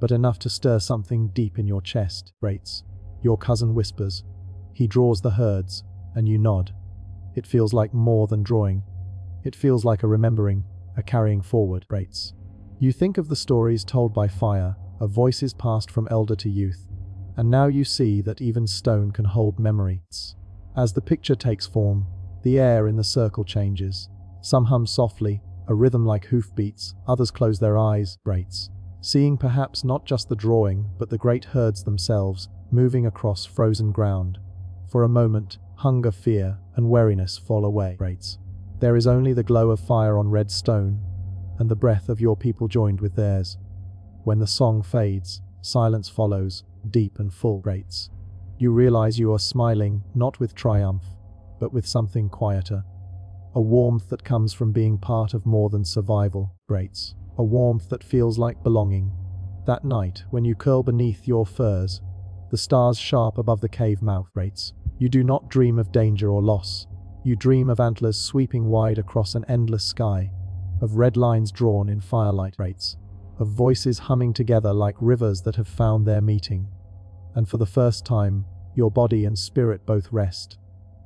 but enough to stir something deep in your chest, Your cousin whispers. He draws the herds, and you nod. It feels like more than drawing. It feels like a remembering, a carrying forward, You think of the stories told by fire, of voices passed from elder to youth, and now you see that even stone can hold memories. As the picture takes form, the air in the circle changes. Some hum softly, a rhythm like hoofbeats, others close their eyes, seeing perhaps not just the drawing, but the great herds themselves, moving across frozen ground. For a moment, hunger, fear, and weariness fall away, There is only the glow of fire on red stone, and the breath of your people joined with theirs. When the song fades, silence follows, deep and full, You realize you are smiling, not with triumph, but with something quieter. A warmth that comes from being part of more than survival, A warmth that feels like belonging. That night, when you curl beneath your furs, the stars sharp above the cave mouth, you do not dream of danger or loss. You dream of antlers sweeping wide across an endless sky, of red lines drawn in firelight, of voices humming together like rivers that have found their meeting. And for the first time, your body and spirit both rest,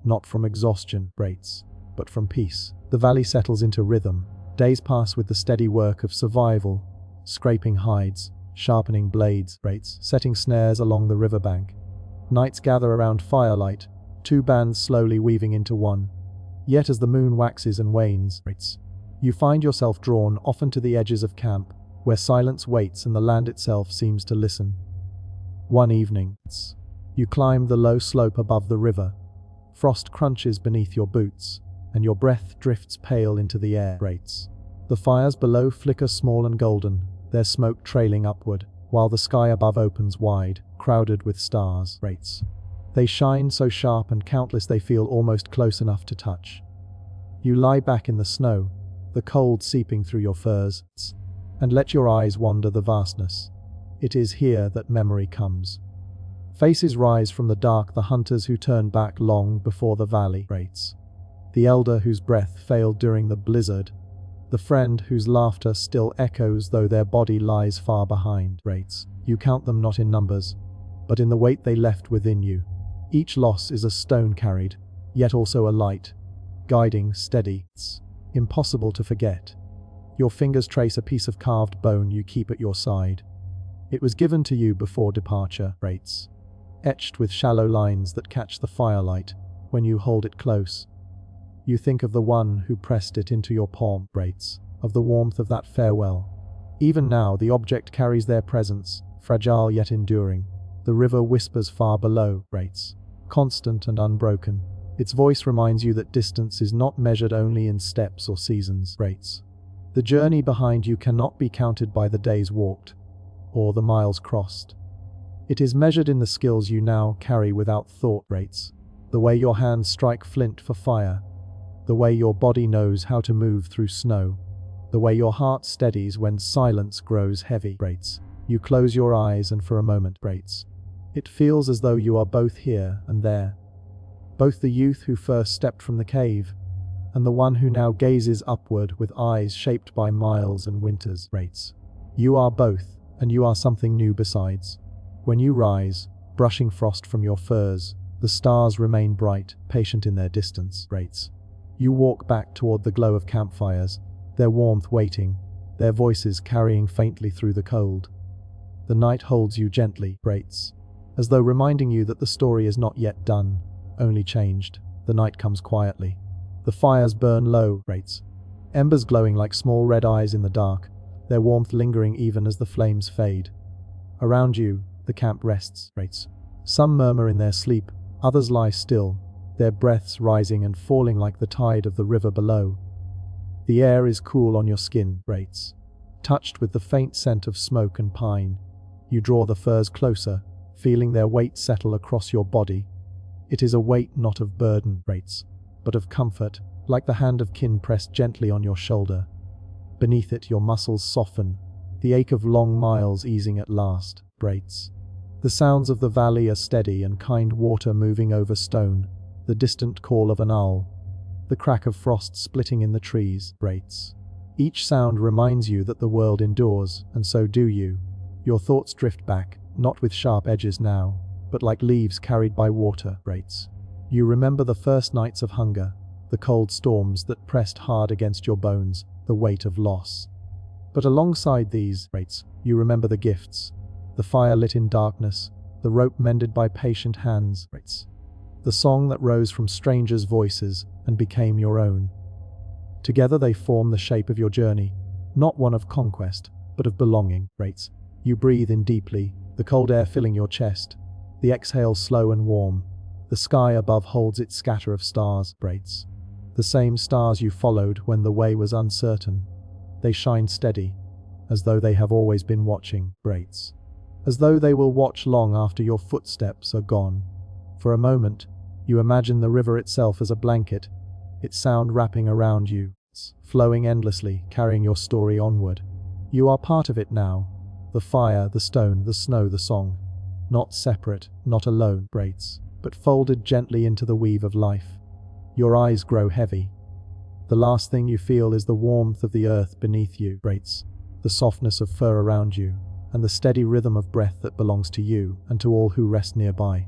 not from exhaustion, but from peace. The valley settles into rhythm. Days pass with the steady work of survival, scraping hides, sharpening blades, setting snares along the riverbank. Nights gather around firelight, two bands slowly weaving into one. Yet as the moon waxes and wanes, you find yourself drawn often to the edges of camp, where silence waits and the land itself seems to listen. One evening, you climb the low slope above the river. Frost crunches beneath your boots, and your breath drifts pale into the air. The fires below flicker small and golden, their smoke trailing upward, while the sky above opens wide, crowded with stars. They shine so sharp and countless they feel almost close enough to touch. You lie back in the snow, the cold seeping through your furs, and let your eyes wander the vastness. It is here that memory comes. Faces rise from the dark, the hunters who turned back long before the valley rates. The elder whose breath failed during the blizzard. The friend whose laughter still echoes though their body lies far behind rates. You count them not in numbers, but in the weight they left within you. Each loss is a stone carried, yet also a light, guiding, steady. It's impossible to forget. Your fingers trace a piece of carved bone you keep at your side. It was given to you before departure rates, etched with shallow lines that catch the firelight when you hold it close. You think of the one who pressed it into your palm rates, of the warmth of that farewell. Even now the object carries their presence, fragile yet enduring. The river whispers far below rates, constant and unbroken. Its voice reminds you that distance is not measured only in steps or seasons rates. The journey behind you cannot be counted by the days walked, or the miles crossed. It is measured in the skills you now carry without thought rates, the way your hands strike flint for fire, the way your body knows how to move through snow, the way your heart steadies when silence grows heavy rates. You close your eyes and for a moment rates. It feels as though you are both here and there, both the youth who first stepped from the cave and the one who now gazes upward with eyes shaped by miles and winters rates. You are both, and you are something new besides. When you rise, brushing frost from your furs, the stars remain bright, patient in their distance rates. You walk back toward the glow of campfires, their warmth waiting, their voices carrying faintly through the cold. The night holds you gently rates, as though reminding you that the story is not yet done, only changed. The night comes quietly. The fires burn low rates, embers glowing like small red eyes in the dark, their warmth lingering even as the flames fade. Around you, the camp rests rates. Some murmur in their sleep, others lie still, their breaths rising and falling like the tide of the river below. The air is cool on your skin rates, touched with the faint scent of smoke and pine. You draw the furs closer, feeling their weight settle across your body. It is a weight not of burden rates, but of comfort, like the hand of kin pressed gently on your shoulder. Beneath it your muscles soften, the ache of long miles easing at last rates. The sounds of the valley are steady and kind water moving over stone, the distant call of an owl, the crack of frost splitting in the trees rates. Each sound reminds you that the world endures, and so do you. Your thoughts drift back, not with sharp edges now, but like leaves carried by water rates. You remember the first nights of hunger, the cold storms that pressed hard against your bones, the weight of loss. But alongside these rates, you remember the gifts, the fire lit in darkness, the rope mended by patient hands rates, the song that rose from strangers' voices and became your own. Together they form the shape of your journey, not one of conquest, but of belonging rates. You breathe in deeply, the cold air filling your chest, the exhale slow and warm. The sky above holds its scatter of stars rates, the same stars you followed when the way was uncertain. They shine steady, as though they have always been watching rates, as though they will watch long after your footsteps are gone. For a moment, you imagine the river itself as a blanket, its sound wrapping around you, flowing endlessly, carrying your story onward. You are part of it now, the fire, the stone, the snow, the song. Not separate, not alone rates, but folded gently into the weave of life. Your eyes grow heavy. The last thing you feel is the warmth of the earth beneath you rates, the softness of fur around you, and the steady rhythm of breath that belongs to you and to all who rest nearby.